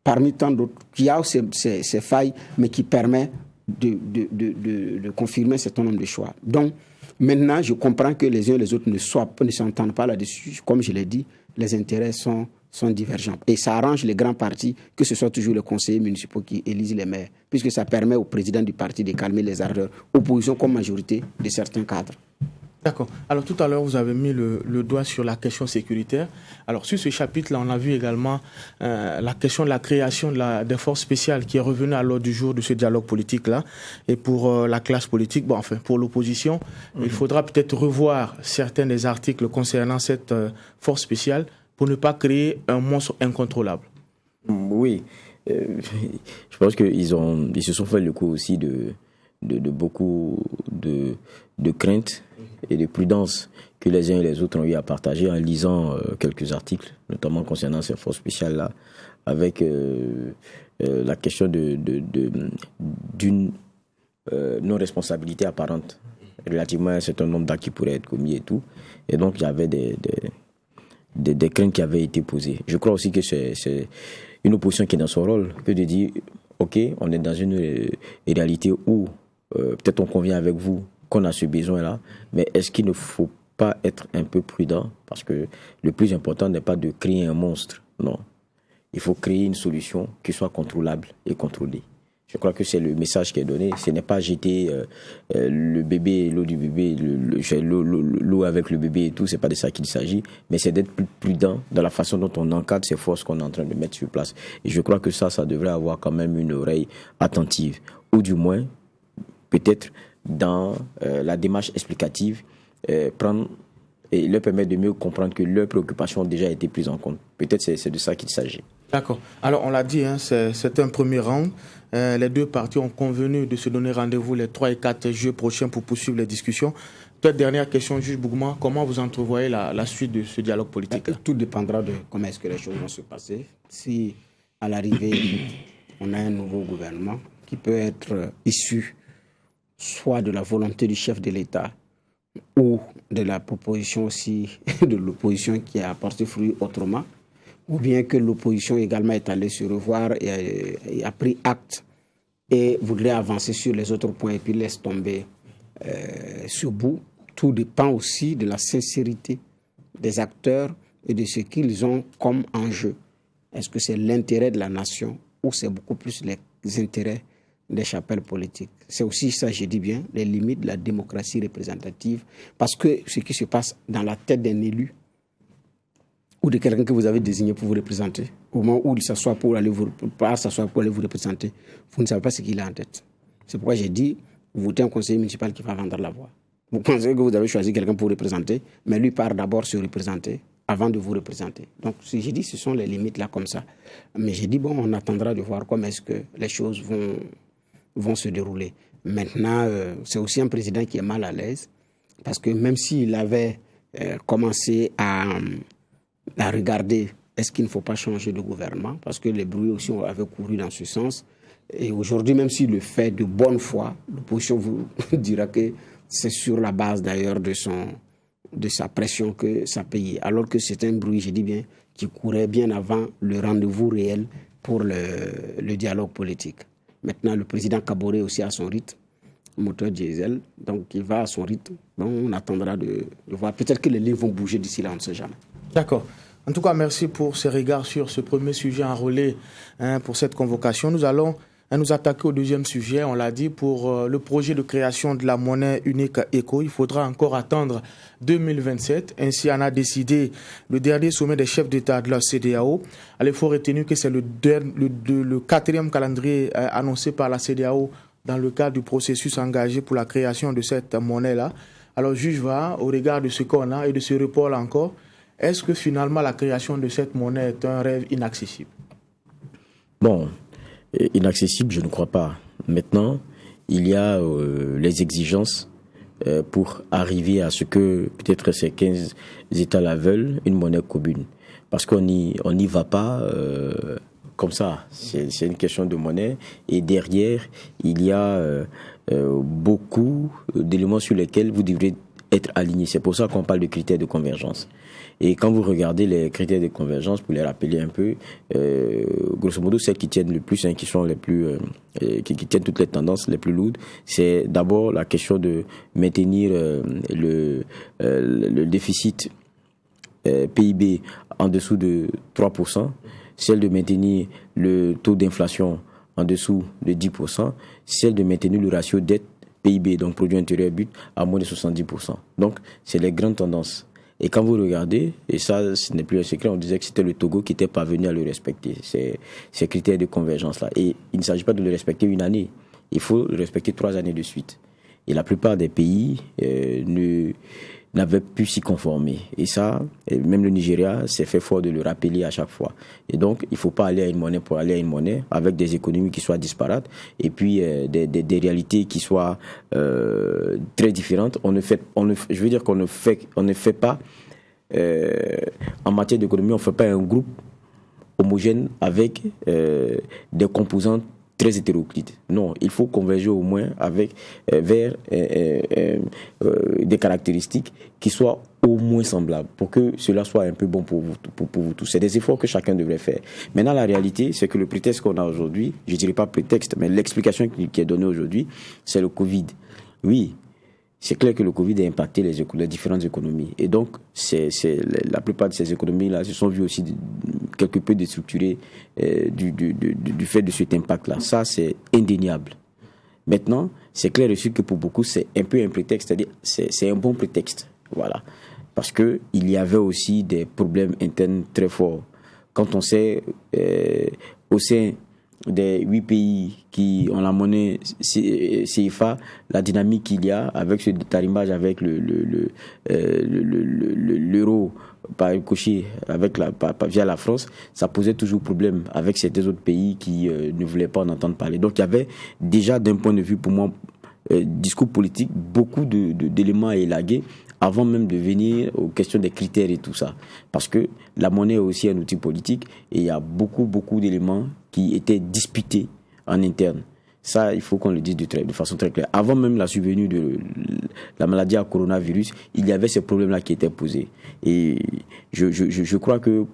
parmi tant d'autres qui a ses failles, mais qui permet de confirmer un certain nombre de choix. Donc, maintenant, je comprends que les uns et les autres ne s'entendent pas là-dessus. Comme je l'ai dit, les intérêts sont divergents. Et ça arrange les grands partis, que ce soit toujours les conseillers municipaux qui élisent les maires, puisque ça permet au président du parti de calmer les ardeurs, opposition comme majorité de certains cadres. D'accord. Alors tout à l'heure, vous avez mis le doigt sur la question sécuritaire. Alors sur ce chapitre-là, on a vu également la question de la création des forces spéciales qui est revenue à l'ordre du jour de ce dialogue politique-là. Et pour la classe politique, pour l'opposition, il faudra peut-être revoir certains des articles concernant cette force spéciale pour ne pas créer un monstre incontrôlable. Oui. Je pense qu'ils se sont fait le coup aussi de beaucoup de craintes et de prudence que les uns et les autres ont eu à partager en lisant quelques articles, notamment concernant ces forces spéciales-là, avec la question d'une non-responsabilité apparente relativement à un certain nombre d'actes qui pourraient être commis et tout. Et donc, il y avait des craintes qui avaient été posées. Je crois aussi que c'est une opposition qui est dans son rôle, que de dire, OK, on est dans une réalité où peut-être on convient avec vous qu'on a ce besoin-là, mais est-ce qu'il ne faut pas être un peu prudent? Parce que le plus important n'est pas de créer un monstre, non. Il faut créer une solution qui soit contrôlable et contrôlée. Je crois que c'est le message qui est donné. Ce n'est pas jeter le bébé, l'eau du bébé, l'eau avec le bébé et tout, c'est pas de ça qu'il s'agit, mais c'est d'être plus prudent dans la façon dont on encadre ces forces qu'on est en train de mettre sur place. Et je crois que ça devrait avoir quand même une oreille attentive, ou du moins, peut-être dans la démarche explicative, prendre et leur permettre de mieux comprendre que leurs préoccupations ont déjà été prises en compte. Peut-être c'est de ça qu'il s'agit. D'accord. Alors, on l'a dit, c'est un premier round. Les deux parties ont convenu de se donner rendez-vous les 3 et 4 juillet prochains pour poursuivre les discussions. Peut-être dernière question, juge Bougma, comment vous entrevoyez la suite de ce dialogue politique? Tout dépendra de comment est-ce que les choses vont se passer. Si, à l'arrivée, on a un nouveau gouvernement qui peut être issu soit de la volonté du chef de l'État ou de la proposition aussi de l'opposition qui a apporté fruit autrement, ou bien que l'opposition également est allée se revoir et a pris acte et voudrait avancer sur les autres points et puis laisse tomber ce bout. Tout dépend aussi de la sincérité des acteurs et de ce qu'ils ont comme enjeu. Est-ce que c'est l'intérêt de la nation ou c'est beaucoup plus les intérêts des chapelles politiques? C'est aussi ça, je dis bien, les limites de la démocratie représentative, parce que ce qui se passe dans la tête d'un élu ou de quelqu'un que vous avez désigné pour vous représenter, au moment où il s'assoit pour aller vous représenter, vous ne savez pas ce qu'il a en tête. C'est pourquoi j'ai dit, vous votez un conseiller municipal qui va vendre la voix. Vous pensez que vous avez choisi quelqu'un pour vous représenter, mais lui part d'abord se représenter avant de vous représenter. Donc, j'ai dit, ce sont les limites là comme ça. Mais j'ai dit, bon, on attendra de voir comment est-ce que les choses vont se dérouler. Maintenant, c'est aussi un président qui est mal à l'aise, parce que même s'il avait commencer à regarder est-ce qu'il ne faut pas changer de gouvernement, parce que les bruits aussi avaient couru dans ce sens. Et aujourd'hui, même s'il le fait de bonne foi, l'opposition vous dira que c'est sur la base d'ailleurs de sa pression que ça payait. Alors que c'est un bruit, je dis bien, qui courait bien avant le rendez-vous réel pour le dialogue politique. Maintenant, le président Kaboré aussi a son rythme, moteur diesel, donc il va à son rythme. Donc on attendra de voir. Peut-être que les lignes vont bouger d'ici là, on ne sait jamais. D'accord. En tout cas, merci pour ces regards sur ce premier sujet enrôlé pour cette convocation. Nous allons nous attaquer au deuxième sujet. On l'a dit, pour le projet de création de la monnaie unique ECO, il faudra encore attendre 2027. Ainsi en a décidé le dernier sommet des chefs d'État de la CEDEAO. Il faut retenir que c'est le quatrième calendrier annoncé par la CEDEAO dans le cadre du processus engagé pour la création de cette monnaie-là. Alors, juge va, au regard de ce qu'on a et de ce report-là encore, est-ce que finalement la création de cette monnaie est un rêve inaccessible? Bon, inaccessible, je ne crois pas. Maintenant, il y a les exigences pour arriver à ce que peut-être ces 15 États-là veulent, une monnaie commune. Parce qu'on n'y va pas comme ça. C'est une question de monnaie. Et derrière, il y a beaucoup d'éléments sur lesquels vous devrez être alignés. C'est pour ça qu'on parle de critères de convergence. Et quand vous regardez les critères de convergence, pour les rappeler un peu, grosso modo, celles qui tiennent le plus, qui sont les plus, qui tiennent toutes les tendances les plus lourdes, c'est d'abord la question de maintenir le déficit PIB en dessous de 3%, celle de maintenir le taux d'inflation en dessous de 10%, celle de maintenir le ratio dette PIB, donc produit intérieur brut, à moins de 70%. Donc, c'est les grandes tendances. Et quand vous regardez, et ça, ce n'est plus un secret, on disait que c'était le Togo qui était parvenu à le respecter, ces critères de convergence-là. Et il ne s'agit pas de le respecter une année, il faut le respecter 3 années de suite. Et la plupart des pays n'avaient pu s'y conformer. Et ça, même le Nigeria s'est fait fort de le rappeler à chaque fois. Et donc, il ne faut pas aller à une monnaie pour aller à une monnaie, avec des économies qui soient disparates, et puis des réalités qui soient très différentes. Je veux dire qu'on ne fait pas, en matière d'économie, on ne fait pas un groupe homogène avec des composantes très hétéroclite. Non, il faut converger au moins vers des caractéristiques qui soient au moins semblables pour que cela soit un peu bon pour vous tous. C'est des efforts que chacun devrait faire. Maintenant, la réalité, c'est que le prétexte qu'on a aujourd'hui, je ne dirais pas prétexte, mais l'explication qui est donnée aujourd'hui, c'est le Covid. Oui, c'est clair que le Covid a impacté les différentes économies. Et donc, la plupart de ces économies-là se sont vues aussi quelque peu déstructurées du fait de cet impact-là. Ça, c'est indéniable. Maintenant, c'est clair aussi que pour beaucoup, c'est un peu un prétexte, c'est-à-dire c'est un bon prétexte. Voilà. Parce qu'il y avait aussi des problèmes internes très forts. Quand on sait, au sein des 8 pays qui ont la monnaie CFA, la dynamique qu'il y a avec ce détarimage avec l'euro par ricochet via la France, ça posait toujours problème avec ces 2 autres pays qui ne voulaient pas en entendre parler. Donc il y avait déjà, d'un point de vue pour moi, discours politique, beaucoup d'éléments à élaguer avant même de venir aux questions des critères et tout ça. Parce que la monnaie est aussi un outil politique et il y a beaucoup d'éléments qui étaient disputés en interne. Ça, il faut qu'on le dise de façon très claire. Avant même la survenue de la maladie à coronavirus, il y avait ces problèmes-là qui étaient posés. Et je crois que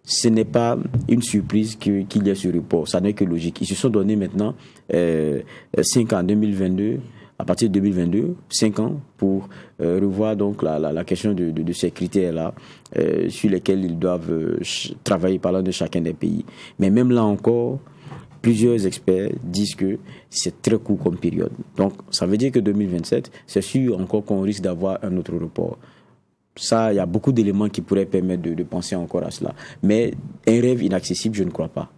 ce n'est pas une surprise qu'il y ait ce report. Ça n'est que logique. Ils se sont donné maintenant 5 ans, 2022, à partir de 2022, 5 ans pour revoir donc la question de ces critères-là sur lesquels ils doivent travailler parlant de chacun des pays. Mais même là encore, plusieurs experts disent que c'est très court comme période. Donc, ça veut dire que 2027, c'est sûr encore qu'on risque d'avoir un autre report. Ça, il y a beaucoup d'éléments qui pourraient permettre de penser encore à cela. Mais un rêve inaccessible, je ne crois pas.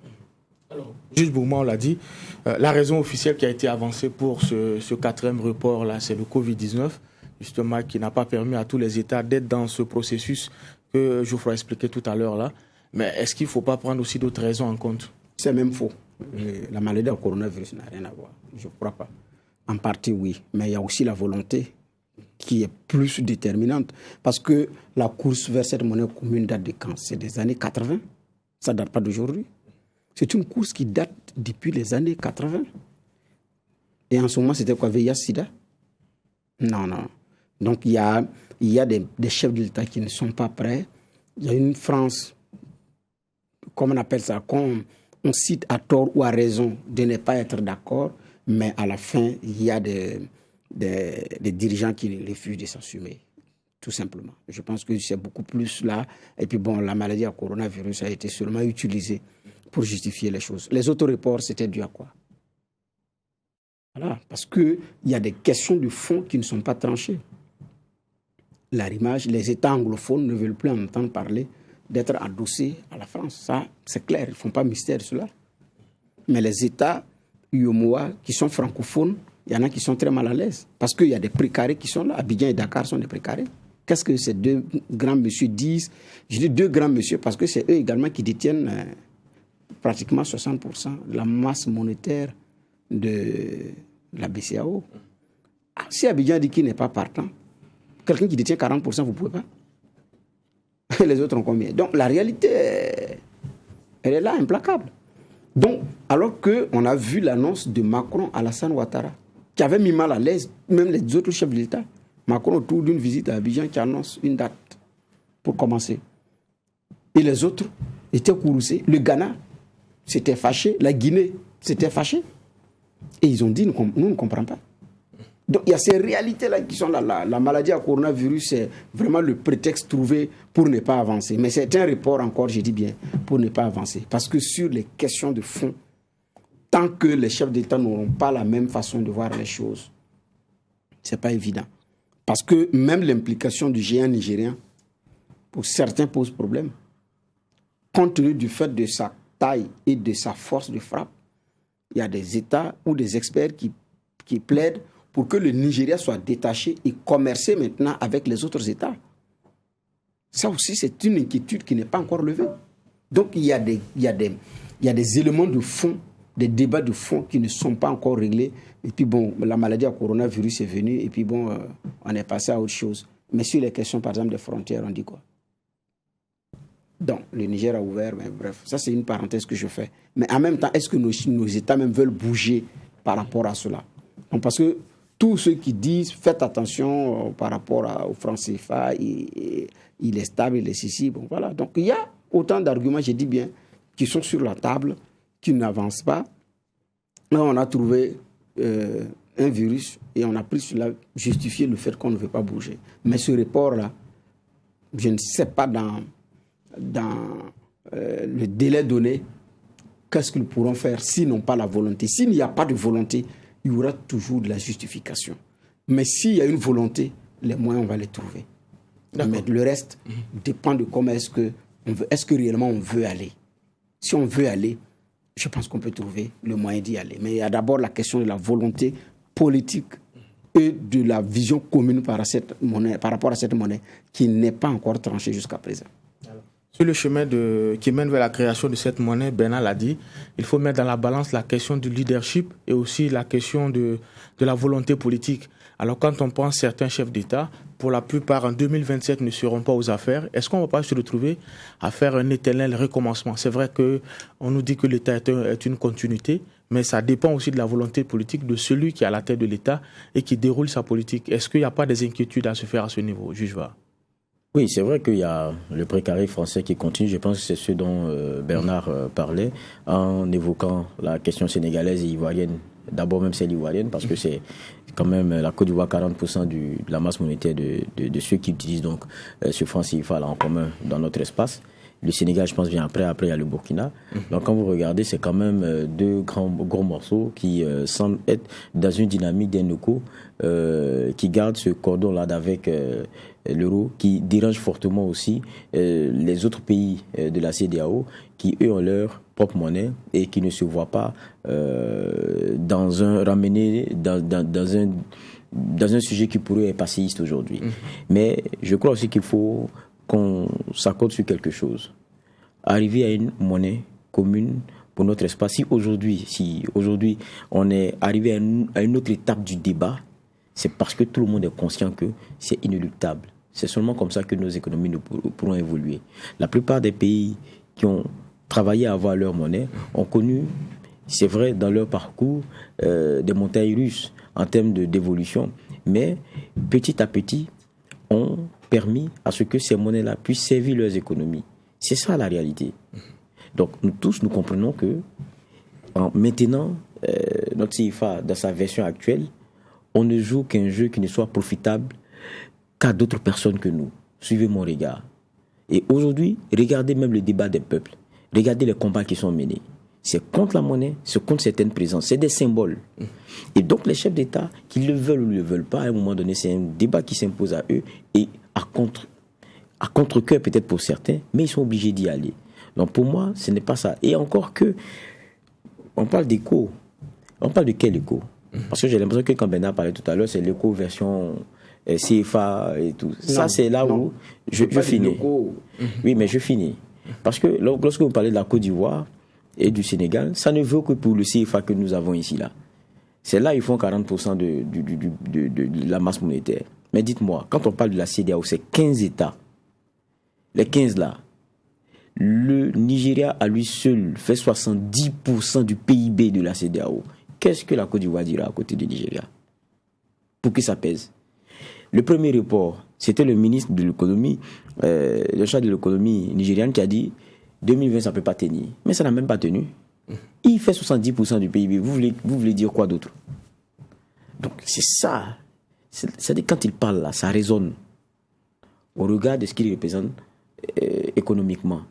Alors, Juge Bourma, on l'a dit, la raison officielle qui a été avancée pour ce 4e report-là, c'est le Covid-19, justement, qui n'a pas permis à tous les États d'être dans ce processus que Geoffroy expliquait tout à l'heure là. Mais est-ce qu'il ne faut pas prendre aussi d'autres raisons en compte? C'est même faux. La maladie au coronavirus n'a rien à voir. Je ne crois pas. En partie, oui. Mais il y a aussi la volonté qui est plus déterminante. Parce que la course vers cette monnaie commune date de quand? C'est des années 80. Ça ne date pas d'aujourd'hui. C'est une course qui date depuis les années 80. Et en ce moment, c'était quoi? VIH-Sida? Non. Donc, il y a des chefs de l'État qui ne sont pas prêts. Il y a une France, comment on appelle ça, qu'on cite à tort ou à raison de ne pas être d'accord, mais à la fin, il y a des dirigeants qui refusent de s'assumer, tout simplement. Je pense que c'est beaucoup plus là. Et puis bon, la maladie à coronavirus a été seulement utilisée pour justifier les choses. Les autres reports, c'était dû à quoi? Voilà, parce qu'il y a des questions de fond qui ne sont pas tranchées. L'arrimage, les États anglophones ne veulent plus en entendre parler d'être adossés à la France. Ça, c'est clair, ils ne font pas mystère de cela. Mais les États UEMOA qui sont francophones, il y en a qui sont très mal à l'aise. Parce qu'il y a des précarés qui sont là. Abidjan et Dakar sont des précarés. Qu'est-ce que ces deux grands messieurs disent? Je dis deux grands messieurs parce que c'est eux également qui détiennent pratiquement 60% de la masse monétaire de la BCEAO. Si Abidjan dit qu'il n'est pas partant, quelqu'un qui détient 40%, vous ne pouvez pas. Et les autres ont combien? Donc la réalité, elle est là, implacable. Donc, alors qu'on a vu l'annonce de Macron à Alassane Ouattara, qui avait mis mal à l'aise même les autres chefs de l'État. Macron, autour d'une visite à Abidjan, qui annonce une date pour commencer. Et les autres étaient courroucés. Le Ghana s'était fâché, la Guinée s'était fâchée. Et ils ont dit, nous ne comprenons pas. Donc il y a ces réalités-là qui sont là. La maladie à coronavirus, c'est vraiment le prétexte trouvé pour ne pas avancer. Mais c'est un report encore, je dis bien, pour ne pas avancer. Parce que sur les questions de fond, tant que les chefs d'État n'auront pas la même façon de voir les choses, ce n'est pas évident. Parce que même l'implication du géant nigérien, pour certains, pose problème. Compte tenu du fait de sa taille et de sa force de frappe, il y a des États ou des experts qui plaident pour que le Nigeria soit détaché et commercer maintenant avec les autres États. Ça aussi, c'est une inquiétude qui n'est pas encore levée. Donc, il y a des éléments de fond, des débats de fond qui ne sont pas encore réglés. Et puis, bon, la maladie à coronavirus est venue et puis, bon, on est passé à autre chose. Mais sur les questions, par exemple, des frontières, on dit quoi? Donc, le Niger a ouvert, mais bref, ça, c'est une parenthèse que je fais. Mais en même temps, est-ce que nos États même veulent bouger par rapport à cela? Donc, parce que tous ceux qui disent faites attention par rapport au franc CFA, il est stable, il est ceci, bon voilà. Donc il y a autant d'arguments, je dis bien, qui sont sur la table, qui n'avancent pas. Là, on a trouvé un virus et on a pris cela justifier le fait qu'on ne veut pas bouger. Mais ce report-là, je ne sais pas dans le délai donné, qu'est-ce qu'ils pourront faire s'ils n'ont pas la volonté. S'il n'y a pas de volonté, il y aura toujours de la justification. Mais s'il y a une volonté, les moyens, on va les trouver. Mais le reste dépend de comment est-ce que réellement on veut aller. Si on veut aller, je pense qu'on peut trouver le moyen d'y aller. Mais il y a d'abord la question de la volonté politique et de la vision commune par rapport à cette monnaie qui n'est pas encore tranchée jusqu'à présent. Sur le chemin qui mène vers la création de cette monnaie, Bernard l'a dit, il faut mettre dans la balance la question du leadership et aussi la question de la volonté politique. Alors quand on pense certains chefs d'État, pour la plupart en 2027 ne seront pas aux affaires, est-ce qu'on ne va pas se retrouver à faire un éternel recommencement? C'est vrai qu'on nous dit que l'État est une continuité, mais ça dépend aussi de la volonté politique de celui qui est à la tête de l'État et qui déroule sa politique. Est-ce qu'il n'y a pas des inquiétudes à se faire à ce niveau, juge Va? Oui, c'est vrai qu'il y a le précaré français qui continue. Je pense que c'est ce dont Bernard parlait en évoquant la question sénégalaise et ivoirienne. D'abord même celle ivoirienne parce que c'est quand même la Côte d'Ivoire 40% de la masse monétaire de ceux qui utilisent donc ce franc CFA là en commun dans notre espace. Le Sénégal, je pense, vient après il y a le Burkina. Donc quand vous regardez, c'est quand même deux gros morceaux qui semblent être dans une dynamique d'un écho qui garde ce cordon-là avec l'euro, qui dérange fortement aussi les autres pays de la CEDEAO qui, eux, ont leur propre monnaie et qui ne se voient pas ramenés dans un sujet qui pourrait être passéiste aujourd'hui. Mais je crois aussi qu'il faut qu'on s'accorde sur quelque chose. Arriver à une monnaie commune pour notre espace. Si aujourd'hui on est arrivé à une autre étape du débat, c'est parce que tout le monde est conscient que c'est inéluctable. C'est seulement comme ça que nos économies pourront évoluer. La plupart des pays qui ont travaillé à avoir leur monnaie ont connu, c'est vrai, dans leur parcours, des montagnes russes en termes d'évolution, mais petit à petit, ont permis à ce que ces monnaies-là puissent servir leurs économies. C'est ça la réalité. Donc nous tous, nous comprenons que en maintenant notre CFA dans sa version actuelle, on ne joue qu'un jeu qui ne soit profitable qu'à d'autres personnes que nous. Suivez mon regard. Et aujourd'hui, regardez même le débat des peuples. Regardez les combats qui sont menés. C'est contre la monnaie, c'est contre certaines présences. C'est des symboles. Et donc les chefs d'État, qu'ils le veulent ou ne le veulent pas, à un moment donné, c'est un débat qui s'impose à eux et à contre-cœur peut-être pour certains, mais ils sont obligés d'y aller. Donc pour moi, ce n'est pas ça. Et encore que, on parle d'écho. On parle de quel écho? Parce que j'ai l'impression que quand Bernard parlait tout à l'heure, c'est l'écho version CFA et tout. Ça, c'est là où je finis. Oui, mais je finis. Parce que lorsque vous parlez de la Côte d'Ivoire et du Sénégal, ça ne vaut que pour le CFA que nous avons ici, là. C'est là ils font 40% de la masse monétaire. Mais dites-moi, quand on parle de la CEDEAO, c'est 15 États. Les 15 là, le Nigeria à lui seul fait 70% du PIB de la CEDEAO. Qu'est-ce que la Côte d'Ivoire dira à côté du Nigeria? Pour qui ça pèse? Le premier report, c'était le ministre de l'économie, le chef de l'économie nigériane qui a dit 2020 ça ne peut pas tenir. Mais ça n'a même pas tenu. Il fait 70% du PIB. Vous voulez dire quoi d'autre? Donc c'est ça. C'est-à-dire quand il parle là, ça résonne au regard de ce qu'il représente économiquement.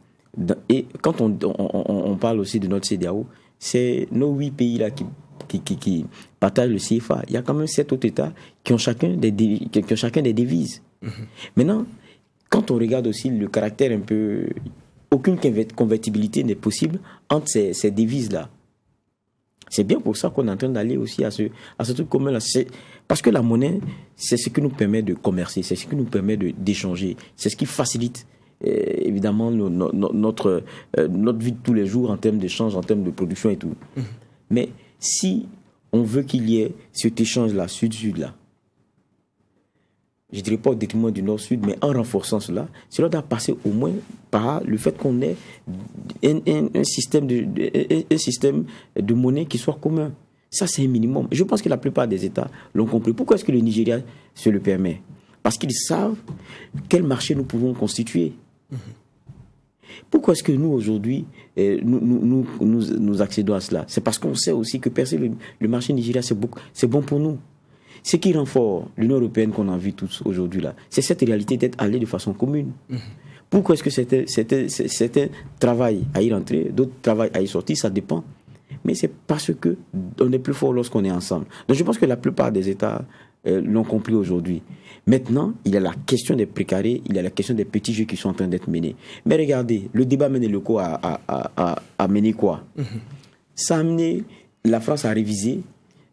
Et quand on parle aussi de notre CEDEAO, c'est nos 8 pays là qui partagent le CFA. Il y a quand même 7 autres États qui ont chacun des devises. Maintenant, quand on regarde aussi le caractère un peu... Aucune convertibilité n'est possible entre ces devises-là. C'est bien pour ça qu'on est en train d'aller aussi à ce truc commun-là. Parce que la monnaie, c'est ce qui nous permet de commercer, c'est ce qui nous permet d'échanger, c'est ce qui facilite évidemment notre vie de tous les jours en termes d'échange, en termes de production et tout. Mais si on veut qu'il y ait cet échange-là, sud-sud-là, je ne dirais pas au détriment du nord-sud, mais en renforçant cela doit passer au moins par le fait qu'on ait un système de monnaie qui soit commun. Ça, c'est un minimum. Je pense que la plupart des États l'ont compris. Pourquoi est-ce que le Nigeria se le permet? Parce qu'ils savent quel marché nous pouvons constituer. Pourquoi est-ce que nous, aujourd'hui, nous accédons à cela? C'est parce qu'on sait aussi que percer le marché nigérien, c'est bon pour nous. Ce qui rend fort l'Union européenne qu'on a vu tous aujourd'hui là, c'est cette réalité d'être allé de façon commune. Pourquoi est-ce que certains travaillent à y rentrer, d'autres travaillent à y sortir, ça dépend. Mais c'est parce que on est plus fort lorsqu'on est ensemble. Donc je pense que la plupart des États l'ont compris aujourd'hui. Maintenant, il y a la question des précarés, il y a la question des petits jeux qui sont en train d'être menés. Mais regardez, le débat mené locaux a mené quoi? Ça a amené la France à réviser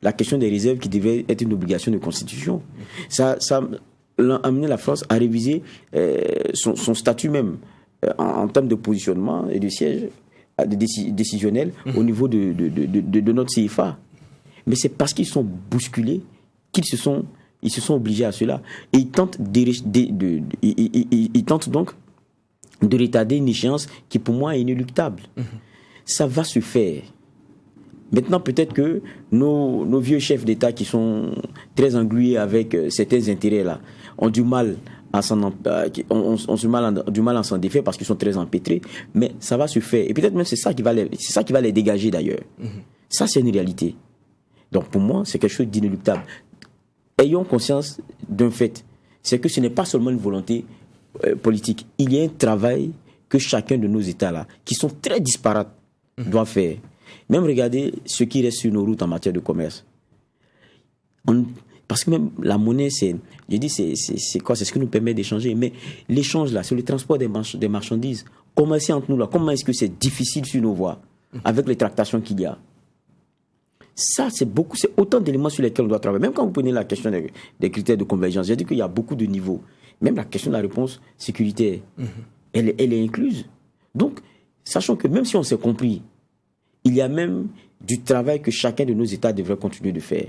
la question des réserves qui devait être une obligation de constitution. Ça a amené la France à réviser son statut même en termes de positionnement et de siège décisionnel au niveau de notre CFA. Mais c'est parce qu'ils sont bousculés qu'ils se sont obligés à cela. Et ils tentent donc de retarder une échéance qui pour moi est inéluctable. Ça va se faire. Maintenant, peut-être que nos vieux chefs d'État qui sont très englués avec certains intérêts-là ont du mal à s'en défaire parce qu'ils sont très empêtrés, mais ça va se faire. Et peut-être même c'est ça qui va les dégager d'ailleurs. Ça, c'est une réalité. Donc pour moi, c'est quelque chose d'inéluctable. Ayons conscience d'un fait, c'est que ce n'est pas seulement une volonté politique. Il y a un travail que chacun de nos États-là, qui sont très disparates, doit faire. Même regardez ce qui reste sur nos routes en matière de commerce. Parce que même la monnaie, c'est quoi? C'est ce qui nous permet d'échanger. Mais l'échange là, c'est le transport des marchandises. Commercer entre nous là, comment est-ce que c'est difficile sur nos voies avec les tractations qu'il y a? Ça, c'est autant d'éléments sur lesquels on doit travailler. Même quand vous prenez la question des critères de convergence, j'ai dit qu'il y a beaucoup de niveaux. Même la question de la réponse sécuritaire, elle est incluse. Donc, sachant que même si on s'est compris, il y a même du travail que chacun de nos États devrait continuer de faire.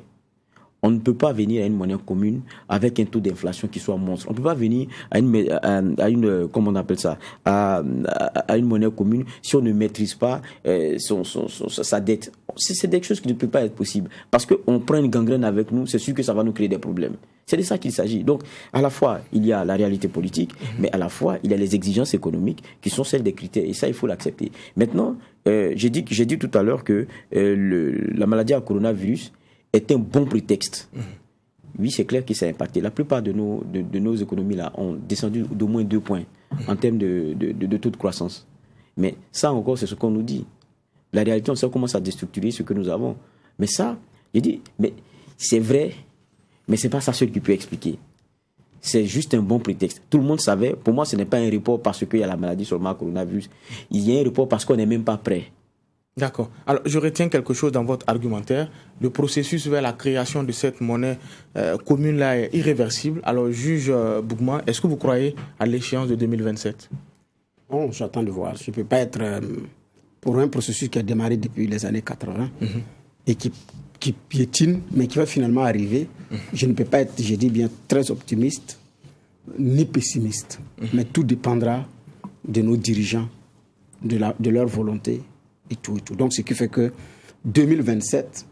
on ne peut pas venir à une monnaie commune avec un taux d'inflation qui soit monstre. On ne peut pas venir à une comment on appelle ça, à une monnaie commune si on ne maîtrise pas sa dette. C'est des choses qui ne peuvent pas être possibles. Parce qu'on prend une gangrène avec nous, c'est sûr que ça va nous créer des problèmes. C'est de ça qu'il s'agit. Donc, à la fois, il y a la réalité politique, mais à la fois, il y a les exigences économiques qui sont celles des critères. Et ça, il faut l'accepter. Maintenant, j'ai dit tout à l'heure que la maladie à coronavirus est un bon prétexte. Oui, c'est clair que ça a impacté. La plupart de nos économies là ont descendu d'au moins 2 points en termes de taux de croissance. Mais ça encore, c'est ce qu'on nous dit. La réalité, on sait comment ça déstructurer ce que nous avons. Mais ça, j'ai dit, mais c'est vrai, mais ce n'est pas ça seul qui peut expliquer. C'est juste un bon prétexte. Tout le monde savait. Pour moi, ce n'est pas un report parce qu'il y a la maladie seulement coronavirus. Il y a un report parce qu'on n'est même pas prêt. D'accord. Alors, je retiens quelque chose dans votre argumentaire. Le processus vers la création de cette monnaie commune-là est irréversible. Alors, juge Bougma, est-ce que vous croyez à l'échéance de 2027 ? Bon, j'attends de voir. Je ne peux pas être pour un processus qui a démarré depuis les années 80 et qui piétine, mais qui va finalement arriver. Je ne peux pas être, je dis bien, très optimiste ni pessimiste. Mais tout dépendra de nos dirigeants, de leur volonté et tout. Donc, ce qui fait que 2027,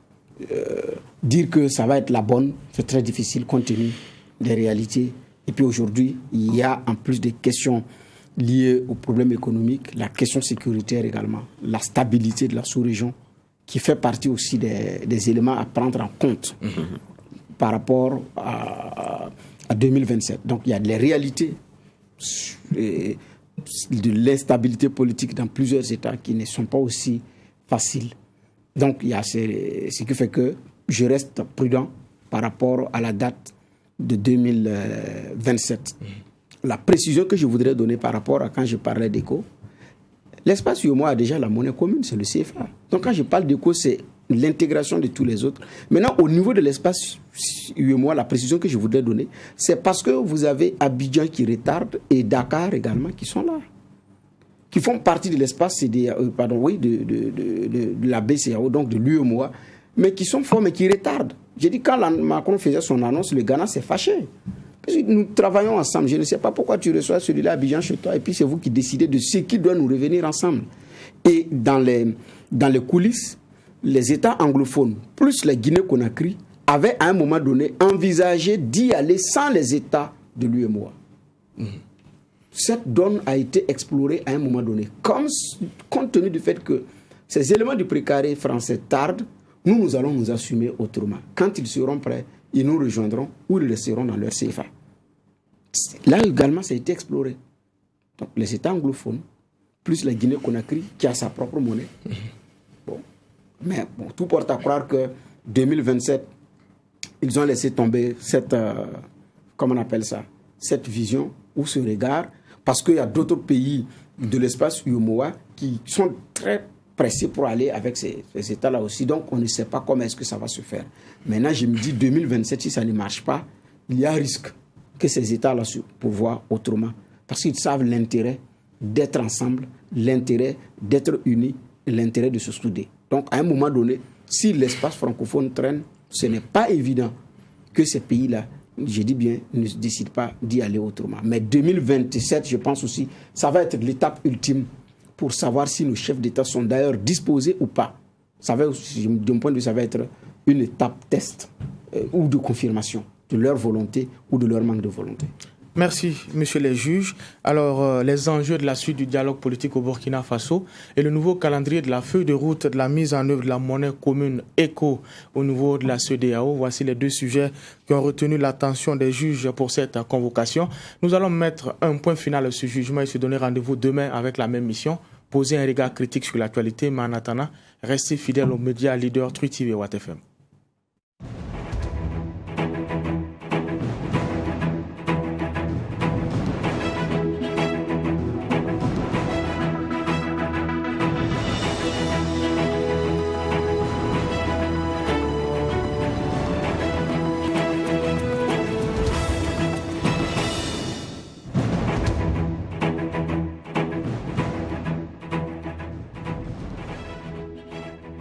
dire que ça va être la bonne, c'est très difficile compte tenu des réalités. Et puis aujourd'hui, il y a en plus des questions liées aux problèmes économiques, la question sécuritaire également, la stabilité de la sous-région, qui fait partie aussi des éléments à prendre en compte par rapport à 2027. Donc il y a des réalités de l'instabilité politique dans plusieurs États qui ne sont pas aussi faciles. Donc il y a ce qui fait que je reste prudent par rapport à la date de 2027. La précision que je voudrais donner par rapport à quand je parlais d'éco, l'espace UEMOA a déjà la monnaie commune, c'est le CFA. Donc quand je parle d'éco, c'est l'intégration de tous les autres. Maintenant, au niveau de l'espace UEMOA, la précision que je voudrais donner, c'est parce que vous avez Abidjan qui retarde et Dakar également qui sont là, qui font partie de l'espace de la BCAO, donc de l'UEMOA, mais qui sont forts, mais qui retardent. J'ai dit, quand Macron faisait son annonce, le Ghana s'est fâché. Parce que nous travaillons ensemble. Je ne sais pas pourquoi tu reçois celui-là à Abidjan chez toi, et puis c'est vous qui décidez de ce qui doit nous revenir ensemble. Et dans les coulisses, les États anglophones, plus la Guinée-Conakry, avaient à un moment donné envisagé d'y aller sans les États de l'UEMOA. Cette donne a été explorée à un moment donné. Compte tenu du fait que ces éléments du précaré français tardent, nous allons nous assumer autrement. Quand ils seront prêts, ils nous rejoindront ou ils resteront dans leur CFA. Là également, ça a été exploré. Donc, les États anglophones, plus la Guinée-Conakry, qui a sa propre monnaie. Mais tout porte à croire que 2027, ils ont laissé tomber cette, comment on appelle ça, cette vision ou ce regard, parce qu'il y a d'autres pays de l'espace UEMOA qui sont très pressés pour aller avec ces États-là aussi. Donc, on ne sait pas comment est-ce que ça va se faire. Maintenant, je me dis, 2027, si ça ne marche pas, il y a un risque que ces États-là se pourvoient autrement. Parce qu'ils savent l'intérêt d'être ensemble, l'intérêt d'être unis, et l'intérêt de se souder. Donc, à un moment donné, si l'espace francophone traîne, ce n'est pas évident que ces pays-là, je dis bien, ne décident pas d'y aller autrement. Mais 2027, je pense aussi, ça va être l'étape ultime pour savoir si nos chefs d'État sont d'ailleurs disposés ou pas. Ça va, d'un point de vue, ça va être une étape test ou de confirmation de leur volonté ou de leur manque de volonté. Merci, messieurs les juges. Alors, les enjeux de la suite du dialogue politique au Burkina Faso et le nouveau calendrier de la feuille de route de la mise en œuvre de la monnaie commune ECO au niveau de la CEDEAO. Voici les deux sujets qui ont retenu l'attention des juges pour cette convocation. Nous allons mettre un point final à ce jugement et se donner rendez-vous demain avec la même mission. Poser un regard critique sur l'actualité, mais en attendant, restez fidèles aux médias leaders Truth TV et Watt FM.